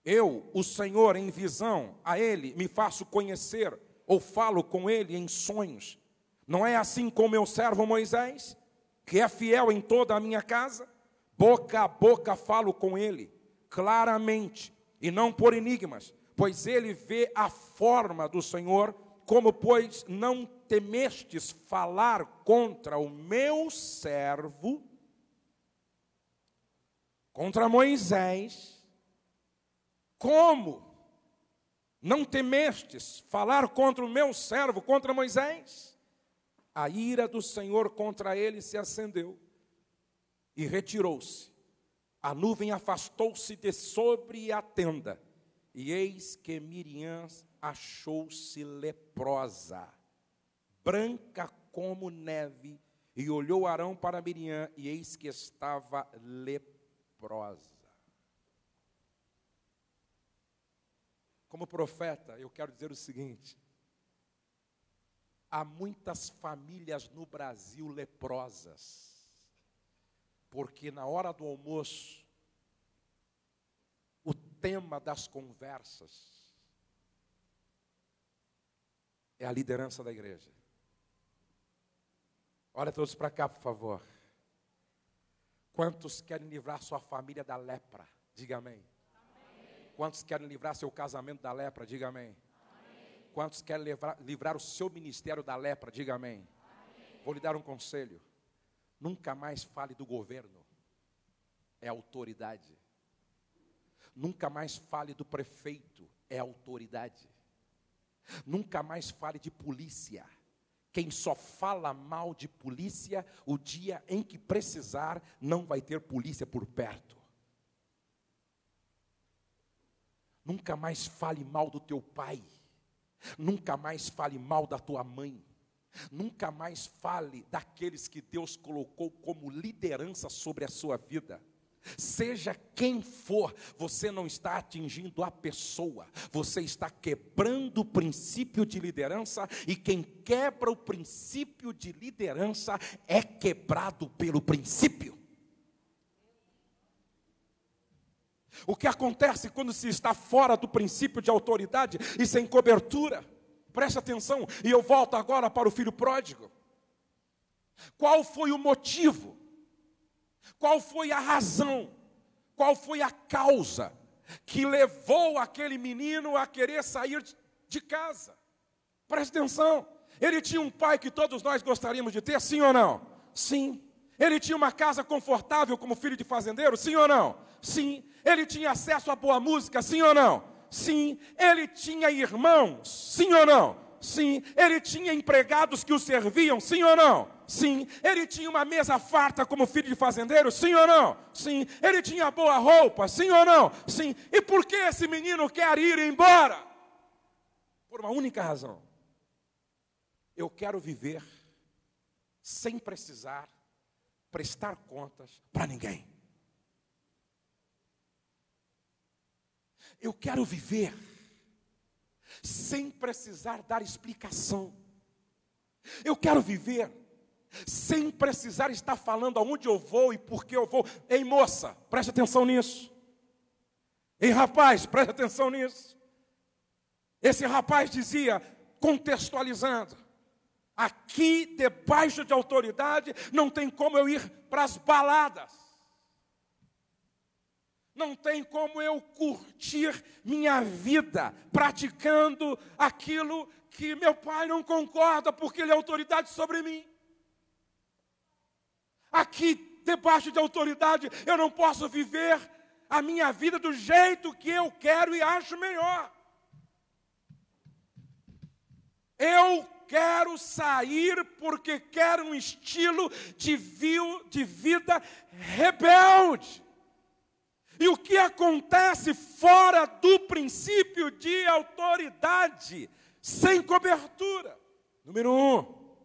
eu, o Senhor, em visão, a ele me faço conhecer, ou falo com ele em sonhos. Não é assim com meu servo Moisés, que é fiel em toda a minha casa? Boca a boca falo com ele, claramente, e não por enigmas, pois ele vê a forma do Senhor. Como, pois, não temestes falar contra o meu servo, contra Moisés, como não temestes falar contra o meu servo, contra Moisés? A ira do Senhor contra ele se acendeu e retirou-se. A nuvem afastou-se de sobre a tenda, e eis que Miriam achou-se leprosa, branca como neve, e olhou Arão para Miriam, e eis que estava leprosa. leprosa. Como profeta, eu quero dizer o seguinte: há muitas famílias no Brasil leprosas, porque na hora do almoço, o tema das conversas é a liderança da igreja. Olha todos para cá, por favor. Quantos querem livrar sua família da lepra? Diga amém. Amém. Quantos querem livrar seu casamento da lepra? Diga amém. Amém. Quantos querem livrar o seu ministério da lepra? Diga amém. Amém. Vou lhe dar um conselho. Nunca mais fale do governo. É autoridade. Nunca mais fale do prefeito. É autoridade. Nunca mais fale de polícia. Quem só fala mal de polícia, o dia em que precisar, não vai ter polícia por perto. Nunca mais fale mal do teu pai. Nunca mais fale mal da tua mãe. Nunca mais fale daqueles que Deus colocou como liderança sobre a sua vida. Seja quem for, você não está atingindo a pessoa, você está quebrando o princípio de liderança, e quem quebra o princípio de liderança é quebrado pelo princípio. O que acontece quando se está fora do princípio de autoridade e sem cobertura? Preste atenção, e eu volto agora para o filho pródigo. Qual foi o motivo? Qual foi a razão? Qual foi a causa que levou aquele menino a querer sair de casa? Preste atenção. Ele tinha um pai que todos nós gostaríamos de ter, sim ou não? Sim. Ele tinha uma casa confortável como filho de fazendeiro, sim ou não? Sim. Ele tinha acesso a boa música, sim ou não? Sim. Ele tinha irmãos, sim ou não? Sim. Ele tinha empregados que o serviam, sim ou não? Sim. Ele tinha uma mesa farta como filho de fazendeiro, sim ou não? Sim. Ele tinha boa roupa, sim ou não? Sim. E por que esse menino quer ir embora? Por uma única razão. Eu quero viver sem precisar prestar contas para ninguém. Eu quero viver sem precisar dar explicação. Eu quero viver sem precisar estar falando aonde eu vou e por que eu vou. Ei, moça, preste atenção nisso. Ei, rapaz, preste atenção nisso. Esse rapaz dizia, contextualizando: aqui, debaixo de autoridade, não tem como eu ir para as baladas. Não tem como eu curtir minha vida praticando aquilo que meu pai não concorda, porque ele é autoridade sobre mim. Aqui, debaixo de autoridade, eu não posso viver a minha vida do jeito que eu quero e acho melhor. Eu quero sair porque quero um estilo de vida rebelde. E o que acontece fora do princípio de autoridade, sem cobertura? Número 1,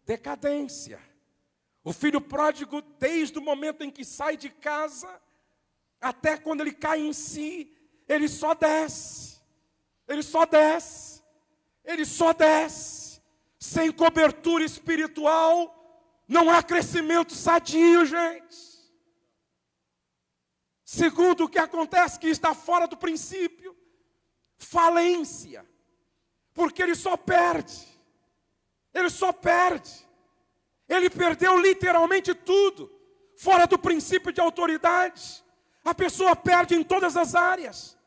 decadência. O filho pródigo, desde o momento em que sai de casa, até quando ele cai em si, ele só desce. Ele só desce. Ele só desce. Sem cobertura espiritual, não há crescimento sadio, gente. Segundo, o que acontece que está fora do princípio, falência, porque ele só perde, ele perdeu literalmente tudo, fora do princípio de autoridade. A pessoa perde em todas as áreas,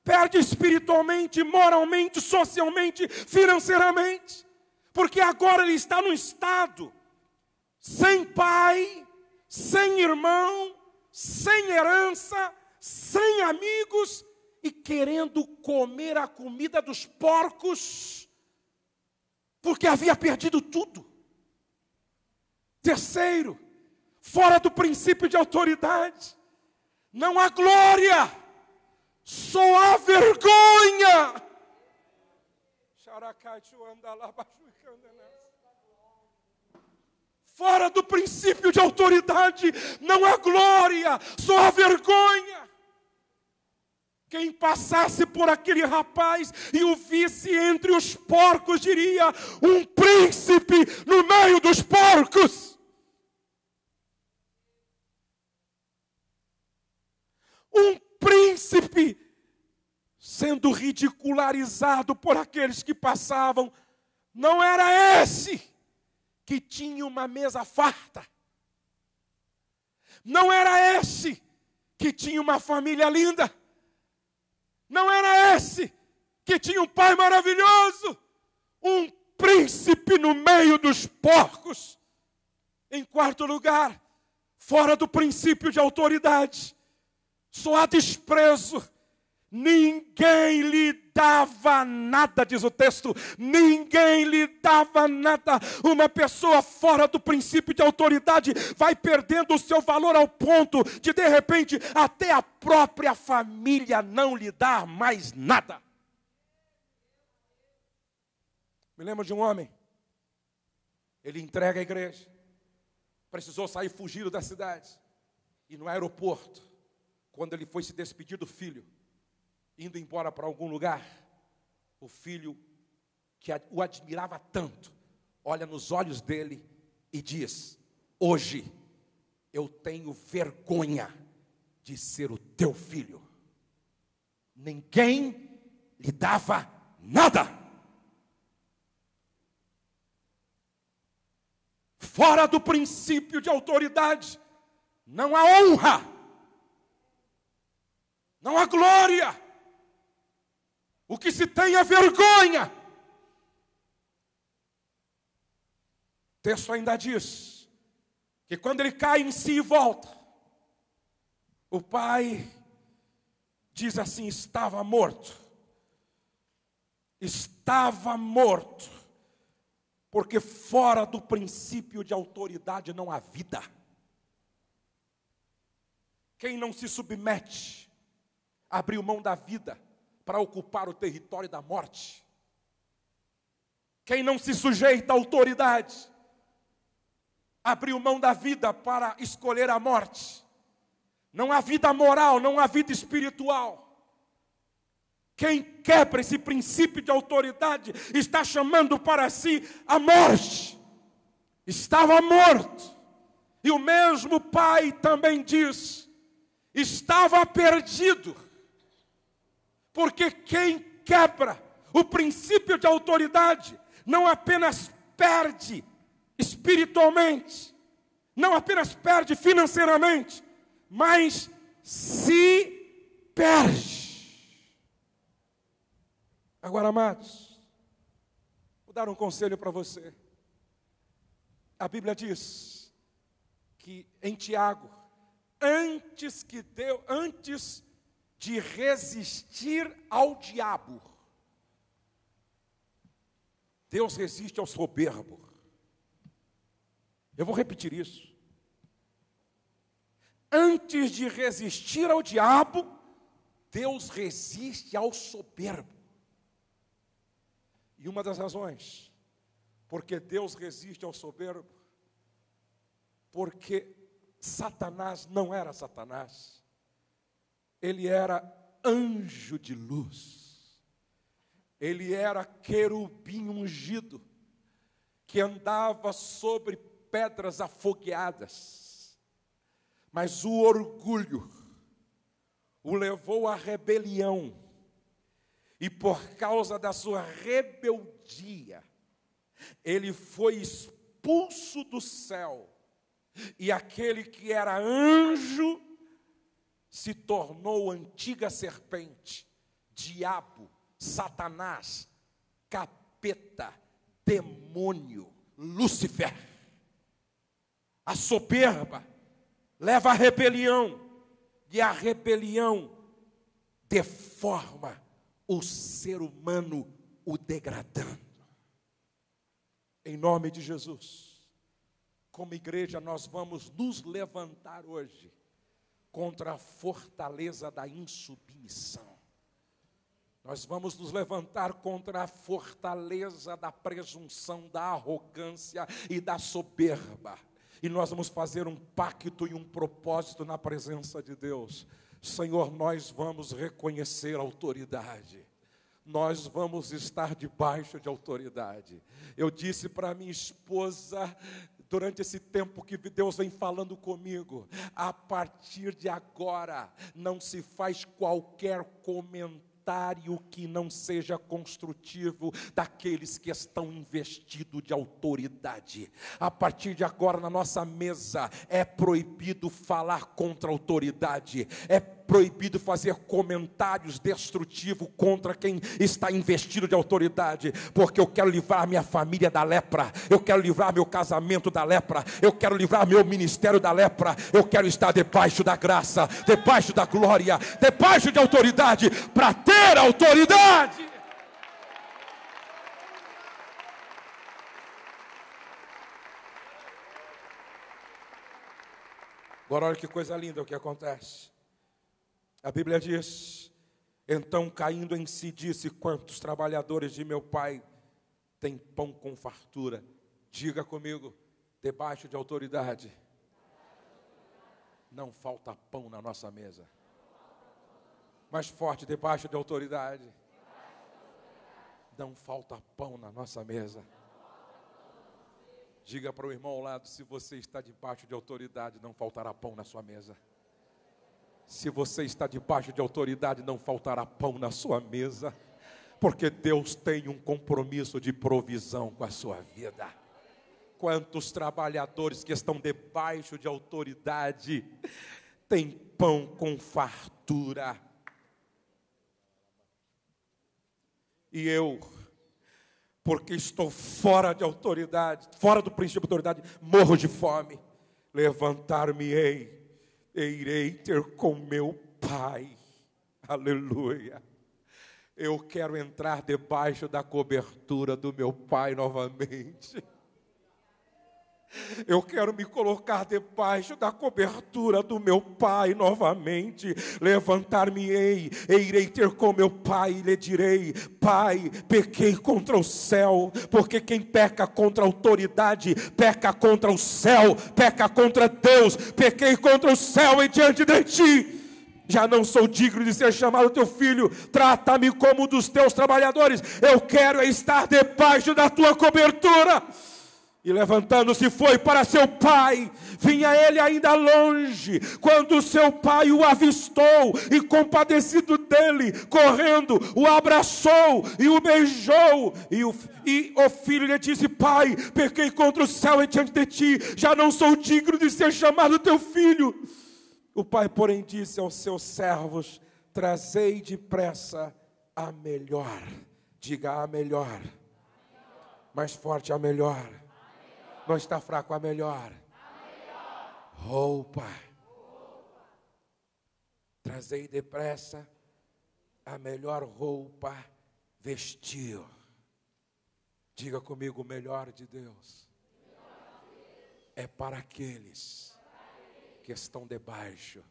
perde espiritualmente, moralmente, socialmente, financeiramente, porque agora ele está num estado sem pai, sem irmão, sem herança, sem amigos e querendo comer a comida dos porcos, porque havia perdido tudo. Terceiro, fora do princípio de autoridade, não há glória, só há vergonha. Fora do princípio de autoridade, não há glória, só há vergonha. Quem passasse por aquele rapaz e o visse entre os porcos, diria: um príncipe no meio dos porcos. Um príncipe sendo ridicularizado por aqueles que passavam. Não era esse que tinha uma mesa farta. Não era esse que tinha uma família linda. Não era esse que tinha um pai maravilhoso. Um príncipe no meio dos porcos. Em quarto lugar, fora do princípio de autoridade, só há desprezo. Ninguém lhe dava nada, diz o texto. Ninguém lhe dava nada. Uma pessoa fora do princípio de autoridade vai perdendo o seu valor ao ponto de repente, até a própria família não lhe dar mais nada. Me lembro de um homem. Ele entrega a igreja. Precisou sair fugido da cidade. E no aeroporto, quando ele foi se despedir do filho, indo embora para algum lugar, o filho, que o admirava tanto, olha nos olhos dele e diz: hoje eu tenho vergonha de ser o teu filho. Ninguém lhe dava nada. Fora do princípio de autoridade, não há honra, não há glória. O que se tem é vergonha. O texto ainda diz que quando ele cai em si e volta, o pai diz assim: estava morto. Estava morto. Porque fora do princípio de autoridade não há vida. Quem não se submete, abriu mão da vida para ocupar o território da morte. Quem não se sujeita à autoridade, abriu mão da vida para escolher a morte. Não há vida moral, não há vida espiritual. Quem quebra esse princípio de autoridade está chamando para si a morte. Estava morto. E o mesmo pai também diz: estava perdido. Porque quem quebra o princípio de autoridade não apenas perde espiritualmente, não apenas perde financeiramente, mas se perde. Agora, amados, vou dar um conselho para você. A Bíblia diz que em Tiago, antes de resistir ao diabo, Deus resiste ao soberbo. Eu vou repetir isso. Antes de resistir ao diabo, Deus resiste ao soberbo. E uma das razões porque Deus resiste ao soberbo, porque Satanás não era Satanás. Ele era anjo de luz. Ele era querubim ungido, que andava sobre pedras afogueadas. Mas o orgulho o levou à rebelião. E por causa da sua rebeldia, ele foi expulso do céu. E aquele que era anjo se tornou antiga serpente, diabo, Satanás, capeta, demônio, Lúcifer. A soberba leva à rebelião, e a rebelião deforma o ser humano, o degradando. Em nome de Jesus, como igreja, nós vamos nos levantar hoje contra a fortaleza da insubmissão. Nós vamos nos levantar contra a fortaleza da presunção, da arrogância e da soberba. E nós vamos fazer um pacto e um propósito na presença de Deus. Senhor, nós vamos reconhecer a autoridade. Nós vamos estar debaixo de autoridade. Eu disse para minha esposa, durante esse tempo que Deus vem falando comigo, a partir de agora, não se faz qualquer comentário que não seja construtivo daqueles que estão investidos de autoridade. A partir de agora, na nossa mesa, é proibido falar contra a autoridade, é proibido fazer comentários destrutivos contra quem está investido de autoridade, porque eu quero livrar minha família da lepra, eu quero livrar meu casamento da lepra, eu quero livrar meu ministério da lepra, eu quero estar debaixo da graça, debaixo da glória, debaixo de autoridade, para ter autoridade. Agora olha que coisa linda o que acontece. A Bíblia diz: então caindo em si disse, quantos trabalhadores de meu pai têm pão com fartura? Diga comigo, debaixo de autoridade, não falta pão na nossa mesa. Mais forte, debaixo de autoridade, não falta pão na nossa mesa. Diga para o irmão ao lado, se você está debaixo de autoridade, não faltará pão na sua mesa. Se você está debaixo de autoridade, não faltará pão na sua mesa, porque Deus tem um compromisso de provisão com a sua vida. Quantos trabalhadores que estão debaixo de autoridade têm pão com fartura? E eu, porque estou fora de autoridade, fora do princípio de autoridade, morro de fome, levantar-me-ei e irei ter com meu Pai. Aleluia. Eu quero entrar debaixo da cobertura do meu Pai novamente. Eu quero me colocar debaixo da cobertura do meu Pai novamente. Levantar-me-ei e irei ter com meu Pai e lhe direi: Pai, pequei contra o céu, porque quem peca contra a autoridade, peca contra o céu, peca contra Deus. Pequei contra o céu e diante de ti, já não sou digno de ser chamado teu filho. Trata-me como um dos teus trabalhadores. Eu quero estar debaixo da tua cobertura. E levantando-se foi para seu pai. Vinha ele ainda longe, quando seu pai o avistou, e compadecido dele, correndo, o abraçou e o beijou. E o filho lhe disse: Pai, pequei contra o céu e diante de ti, já não sou digno de ser chamado teu filho. O pai, porém, disse aos seus servos: trazei depressa a melhor. Diga: a melhor. Mais forte: a melhor. Não está fraco, a melhor roupa. Trazei depressa a melhor roupa, vestiu. Diga comigo: o melhor de Deus é para aqueles que estão debaixo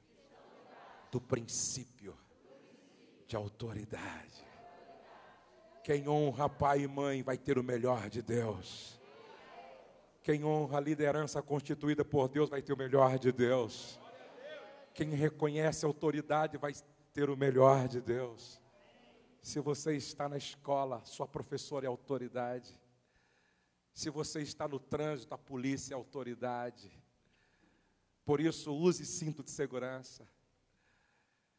do princípio de autoridade. Quem honra pai e mãe vai ter o melhor de Deus. Quem honra a liderança constituída por Deus vai ter o melhor de Deus. Quem reconhece a autoridade vai ter o melhor de Deus. Se você está na escola, sua professora é autoridade. Se você está no trânsito, a polícia é autoridade. Por isso, use cinto de segurança.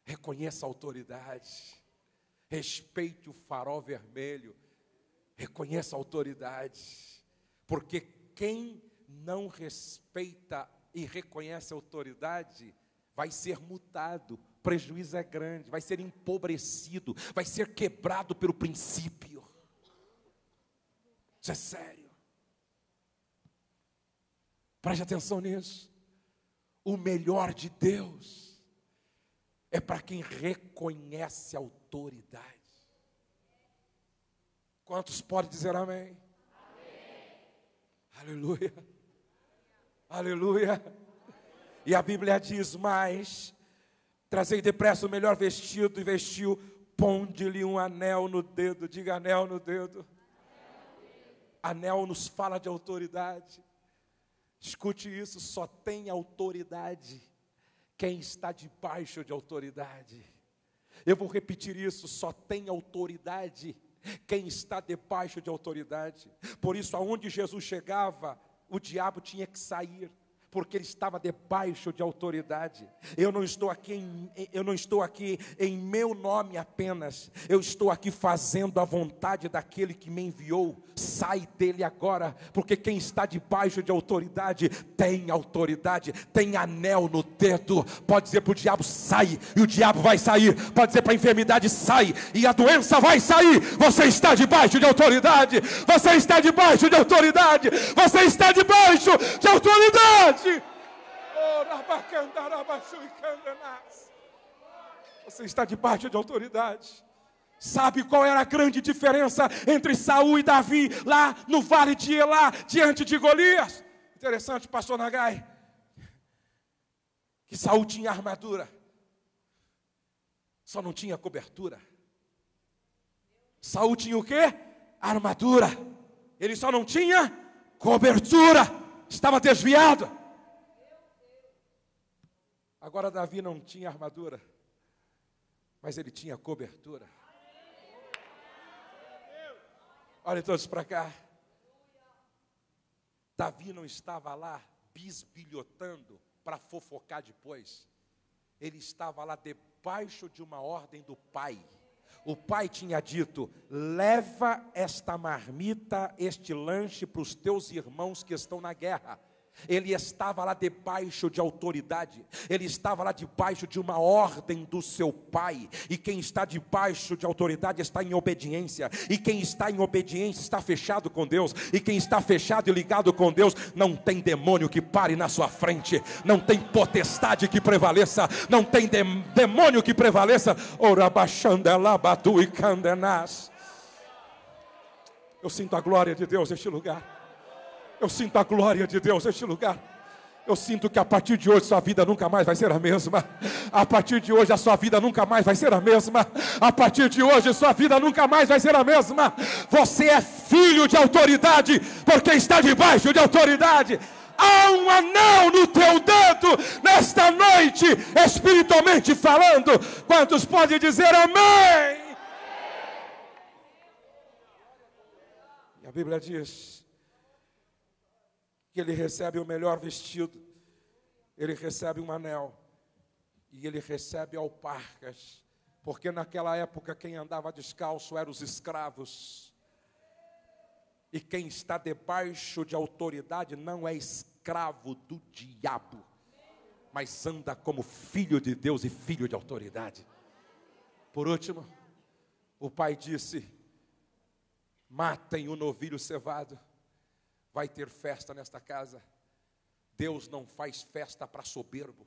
Reconheça a autoridade. Respeite o farol vermelho. Reconheça a autoridade. Porque quem não respeita e reconhece a autoridade vai ser multado, o prejuízo é grande, vai ser empobrecido, vai ser quebrado pelo princípio. Isso é sério. Preste atenção nisso. O melhor de Deus é para quem reconhece a autoridade. Quantos podem dizer amém? Aleluia, aleluia. E a Bíblia diz mais: trazei depressa o melhor vestido e vestiu, Ponde-lhe um anel no dedo, diga anel no dedo. Anel nos fala de autoridade. Escute isso, só tem autoridade quem está debaixo de autoridade. Eu vou repetir isso, só tem autoridade quem está debaixo de autoridade. Por isso, aonde Jesus chegava, o diabo tinha que sair, porque ele estava debaixo de autoridade. Eu não estou aqui em meu nome apenas. Eu estou aqui fazendo a vontade daquele que me enviou. Sai dele agora, porque quem está debaixo de autoridade, tem anel no dedo. Pode dizer para o diabo, sai, e o diabo vai sair. Pode dizer para a enfermidade, sai, e a doença vai sair. Você está debaixo de autoridade. Você está debaixo de autoridade. Você está debaixo de autoridade. Você está debaixo de autoridade. Sabe qual era a grande diferença entre Saul e Davi lá no vale de Elá, diante de Golias? Interessante, pastor Nagai, que Saul tinha armadura, só não tinha cobertura. Saul tinha o quê? Armadura. Ele só não tinha cobertura. Estava desviado. Agora Davi não tinha armadura, mas ele tinha cobertura. Olhem todos para cá. Davi não estava lá bisbilhotando para fofocar depois. Ele estava lá debaixo de uma ordem do pai. O pai tinha dito: leva esta marmita, este lanche para os teus irmãos que estão na guerra. Ele estava lá debaixo de autoridade, ele estava lá debaixo de uma ordem do seu pai, e quem está debaixo de autoridade está em obediência, e quem está em obediência está fechado com Deus, e quem está fechado e ligado com Deus, não tem demônio que pare na sua frente, não tem potestade que prevaleça, não tem demônio que prevaleça. Eu sinto a glória de Deus neste lugar. Eu sinto a glória de Deus neste lugar. Eu sinto que a partir de hoje sua vida nunca mais vai ser a mesma. A partir de hoje a sua vida nunca mais vai ser a mesma. A partir de hoje sua vida nunca mais vai ser a mesma. Você é filho de autoridade, porque está debaixo de autoridade. Há um anel no teu dedo nesta noite, espiritualmente falando. Quantos podem dizer amém? E a Bíblia diz que ele recebe o melhor vestido, ele recebe um anel, e ele recebe alparcas, porque naquela época quem andava descalço eram os escravos, e quem está debaixo de autoridade não é escravo do diabo, mas anda como filho de Deus e filho de autoridade. Por último, o pai disse: matem o novilho cevado. Vai ter festa nesta casa. Deus não faz festa para soberbo.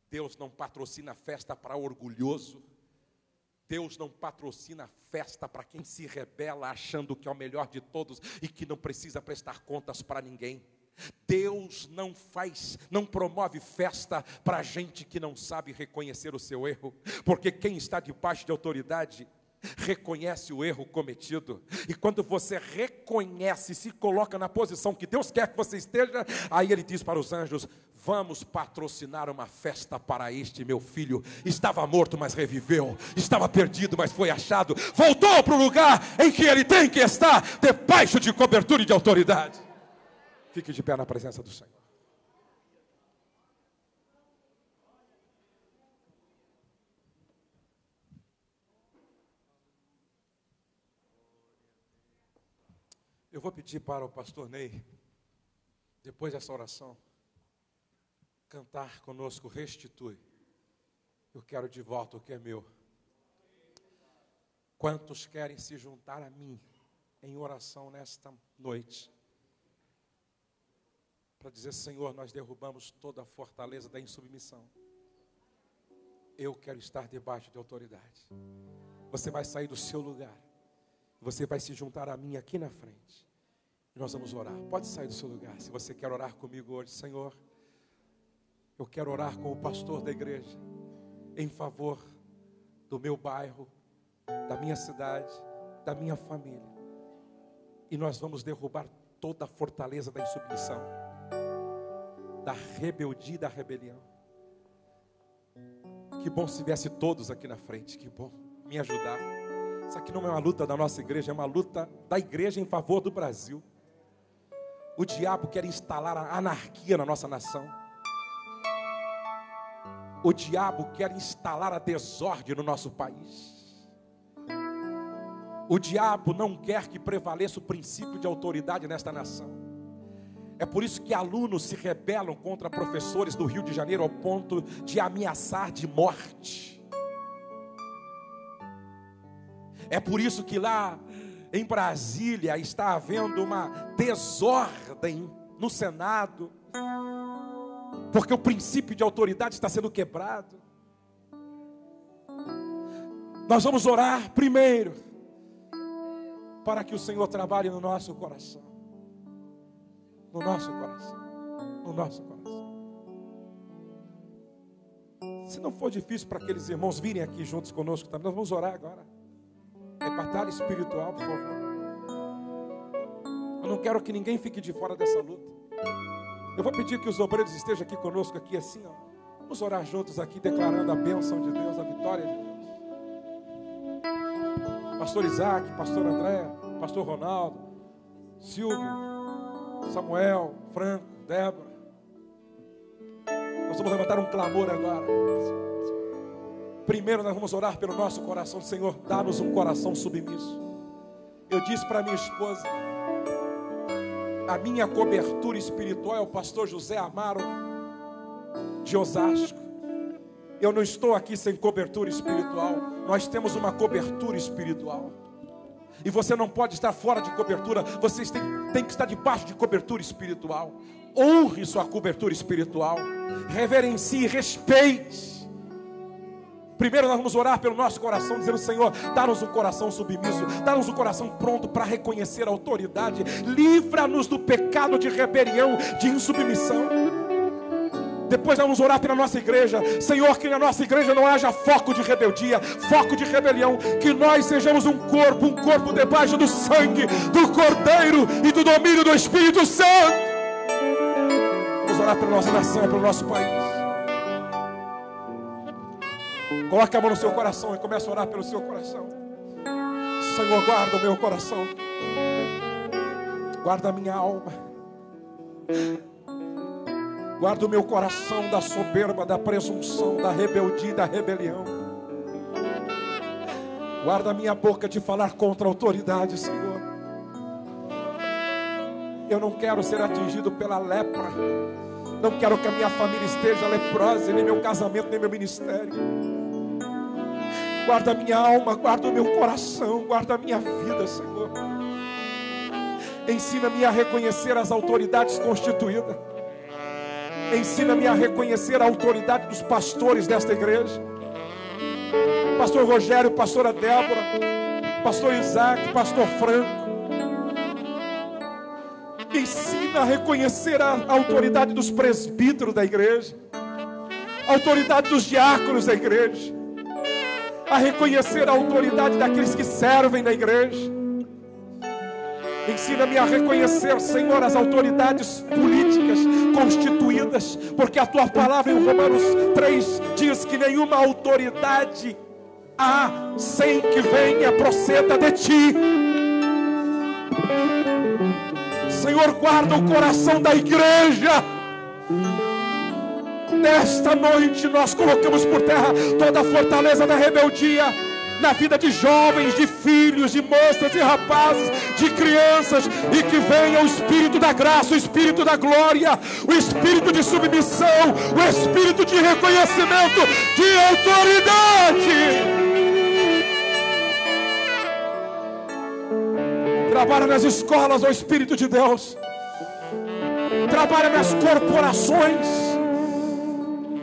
Deus não patrocina festa para orgulhoso. Deus não patrocina festa para quem se rebela achando que é o melhor de todos e que não precisa prestar contas para ninguém. Deus não promove festa para gente que não sabe reconhecer o seu erro, porque quem está debaixo de autoridade reconhece o erro cometido, e quando você reconhece, se coloca na posição que Deus quer que você esteja, aí ele diz para os anjos: vamos patrocinar uma festa para este meu filho, estava morto mas reviveu, estava perdido mas foi achado, voltou para o lugar em que ele tem que estar, debaixo de cobertura e de autoridade. Fique de pé na presença do Senhor. Eu vou pedir para o pastor Ney, depois dessa oração, cantar conosco Restitui. Eu quero de volta o que é meu. Quantos querem se juntar a mim em oração nesta noite? Para dizer: Senhor, nós derrubamos toda a fortaleza da insubmissão. Eu quero estar debaixo de autoridade. Você vai sair do seu lugar. Você vai se juntar a mim aqui na frente. E nós vamos orar. Pode sair do seu lugar. Se você quer orar comigo hoje: Senhor, eu quero orar com o pastor da igreja em favor do meu bairro, da minha cidade, da minha família. E nós vamos derrubar toda a fortaleza da insubmissão, da rebeldia e da rebelião. Que bom se viesse todos aqui na frente, que bom, me ajudar. Isso aqui não é uma luta da nossa igreja, é uma luta da igreja em favor do Brasil. O diabo quer instalar a anarquia na nossa nação. O diabo quer instalar a desordem no nosso país. O diabo não quer que prevaleça o princípio de autoridade nesta nação. É por isso que alunos se rebelam contra professores do Rio de Janeiro ao ponto de ameaçar de morte. É por isso que lá em Brasília está havendo uma desordem no Senado, porque o princípio de autoridade está sendo quebrado. Nós vamos orar primeiro para que o Senhor trabalhe no nosso coração. No nosso coração. No nosso coração. Se não for difícil para aqueles irmãos virem aqui juntos conosco também, nós vamos orar agora. É batalha espiritual, por favor. Eu não quero que ninguém fique de fora dessa luta. Eu vou pedir que os obreiros estejam aqui conosco, aqui assim, ó. Vamos orar juntos aqui, declarando a bênção de Deus, a vitória de Deus. Pastor Isaac, Pastor André, Pastor Ronaldo, Silvio, Samuel, Franco, Débora. Nós vamos levantar um clamor agora. Primeiro nós vamos orar pelo nosso coração. Senhor, dá-nos um coração submisso. Eu disse para minha esposa, a minha cobertura espiritual é o pastor José Amaro de Osasco. Eu não estou aqui sem cobertura espiritual. Nós temos uma cobertura espiritual. E você não pode estar fora de cobertura. Vocês têm que estar debaixo de cobertura espiritual. Honre sua cobertura espiritual. Reverencie, respeite. Primeiro nós vamos orar pelo nosso coração, dizendo: Senhor, dá-nos um coração submisso, dá-nos um coração pronto para reconhecer a autoridade. Livra-nos do pecado de rebelião, de insubmissão. Depois nós vamos orar pela nossa igreja. Senhor, que na nossa igreja não haja foco de rebeldia, foco de rebelião. Que nós sejamos um corpo debaixo do sangue do Cordeiro e do domínio do Espírito Santo. Vamos orar pela nossa nação, pelo nosso país. Coloque a mão no seu coração e comece a orar pelo seu coração. Senhor, guarda o meu coração. Guarda a minha alma. Guarda o meu coração da soberba, da presunção, da rebeldia e da rebelião. Guarda a minha boca de falar contra a autoridade, Senhor. Eu não quero ser atingido pela lepra. Não quero que a minha família esteja leprosa, nem meu casamento, nem meu ministério. Guarda a minha alma, guarda o meu coração, guarda a minha vida, Senhor. Ensina-me a reconhecer as autoridades constituídas. Ensina-me a reconhecer a autoridade dos pastores desta igreja. Pastor Rogério, pastora Débora, pastor Isaac, pastor Franco. Ensina a reconhecer a autoridade dos presbíteros da igreja, a autoridade dos diáconos da igreja, a reconhecer a autoridade daqueles que servem na igreja. Ensina-me a reconhecer, Senhor, as autoridades políticas constituídas, porque a tua palavra em Romanos 3 diz que nenhuma autoridade há sem que venha, proceda de ti. Senhor, guarda o coração da igreja. Nesta noite nós colocamos por terra toda a fortaleza da rebeldia na vida de jovens, de filhos, de moças, de rapazes, de crianças, e que venha o Espírito da graça, o Espírito da glória, o Espírito de submissão, o Espírito de reconhecimento, de autoridade. Trabalha nas escolas, ó Espírito de Deus. Trabalha nas corporações.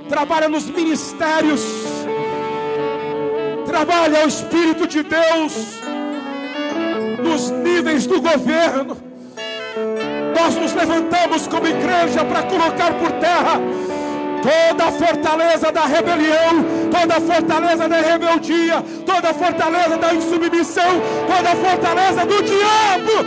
Trabalha nos ministérios. Trabalha o Espírito de Deus nos níveis do governo. Nós nos levantamos como igreja para colocar por terra toda a fortaleza da rebelião, toda a fortaleza da rebeldia, toda a fortaleza da insubmissão, toda a fortaleza do diabo.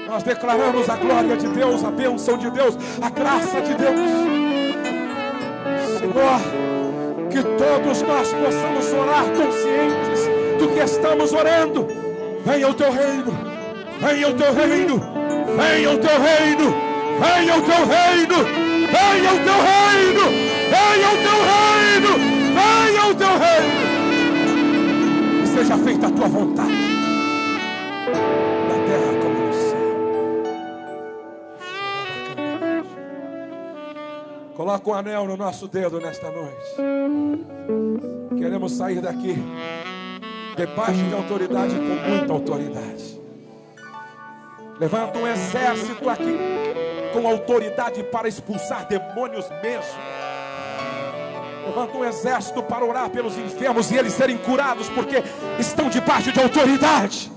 Nós declaramos a glória de Deus, a bênção de Deus, a graça de Deus. Senhor, que todos nós possamos orar conscientes do que estamos orando. Venha o teu reino, venha o teu reino, venha o teu reino, venha o teu reino, venha o teu reino, venha o teu reino, venha o teu reino. E seja feita a tua vontade, na terra como no céu. Coloca um anel no nosso dedo nesta noite. Queremos sair daqui debaixo de autoridade, com muita autoridade. Levanta um exército aqui com autoridade para expulsar demônios mesmo. Levanta um exército para orar pelos enfermos e eles serem curados, porque estão debaixo de autoridade.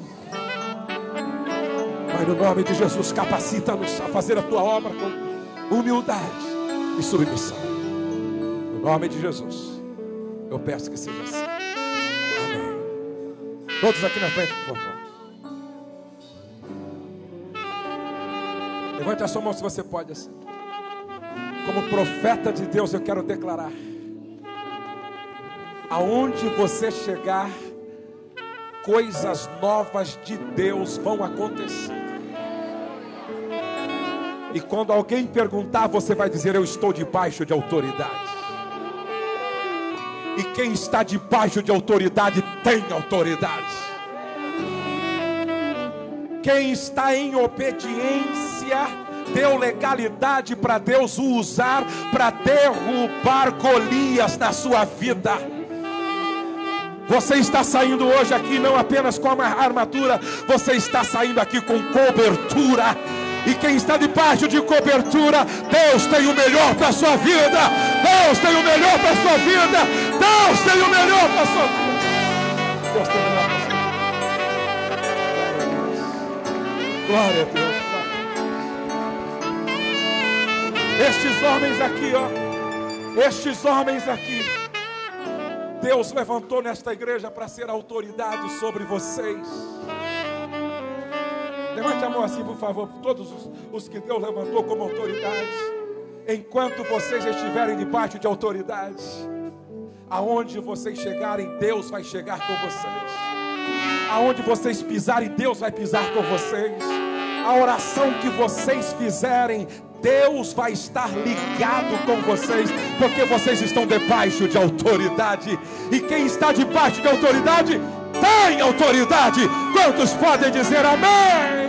Pai, no nome de Jesus, capacita-nos a fazer a tua obra com humildade e submissão. No nome de Jesus, eu peço que seja assim. Amém. Todos aqui na frente, por favor. Levante a sua mão se você pode assim. Como profeta de Deus, eu quero declarar: aonde você chegar, coisas novas de Deus vão acontecer. E quando alguém perguntar, você vai dizer: eu estou debaixo de autoridade. E quem está debaixo de autoridade tem autoridade. Quem está em obediência deu legalidade para Deus o usar para derrubar Golias na sua vida. Você está saindo hoje aqui não apenas com uma armadura, você está saindo aqui com cobertura. E quem está debaixo de cobertura, Deus tem o melhor para a sua vida. Deus tem o melhor para a sua vida. Deus tem o melhor para a sua vida. Deus tem o melhor para a sua vida. Glória a Deus. Estes homens aqui, ó. Estes homens aqui, Deus levantou nesta igreja para ser autoridade sobre vocês. Levante a mão assim, por favor, todos os que Deus levantou como autoridade. Enquanto vocês estiverem debaixo de autoridade, aonde vocês chegarem, Deus vai chegar com vocês. Aonde vocês pisarem, Deus vai pisar com vocês. A oração que vocês fizerem, Deus vai estar ligado com vocês, porque vocês estão debaixo de autoridade. E quem está debaixo de autoridade, tem autoridade. Quantos podem dizer amém?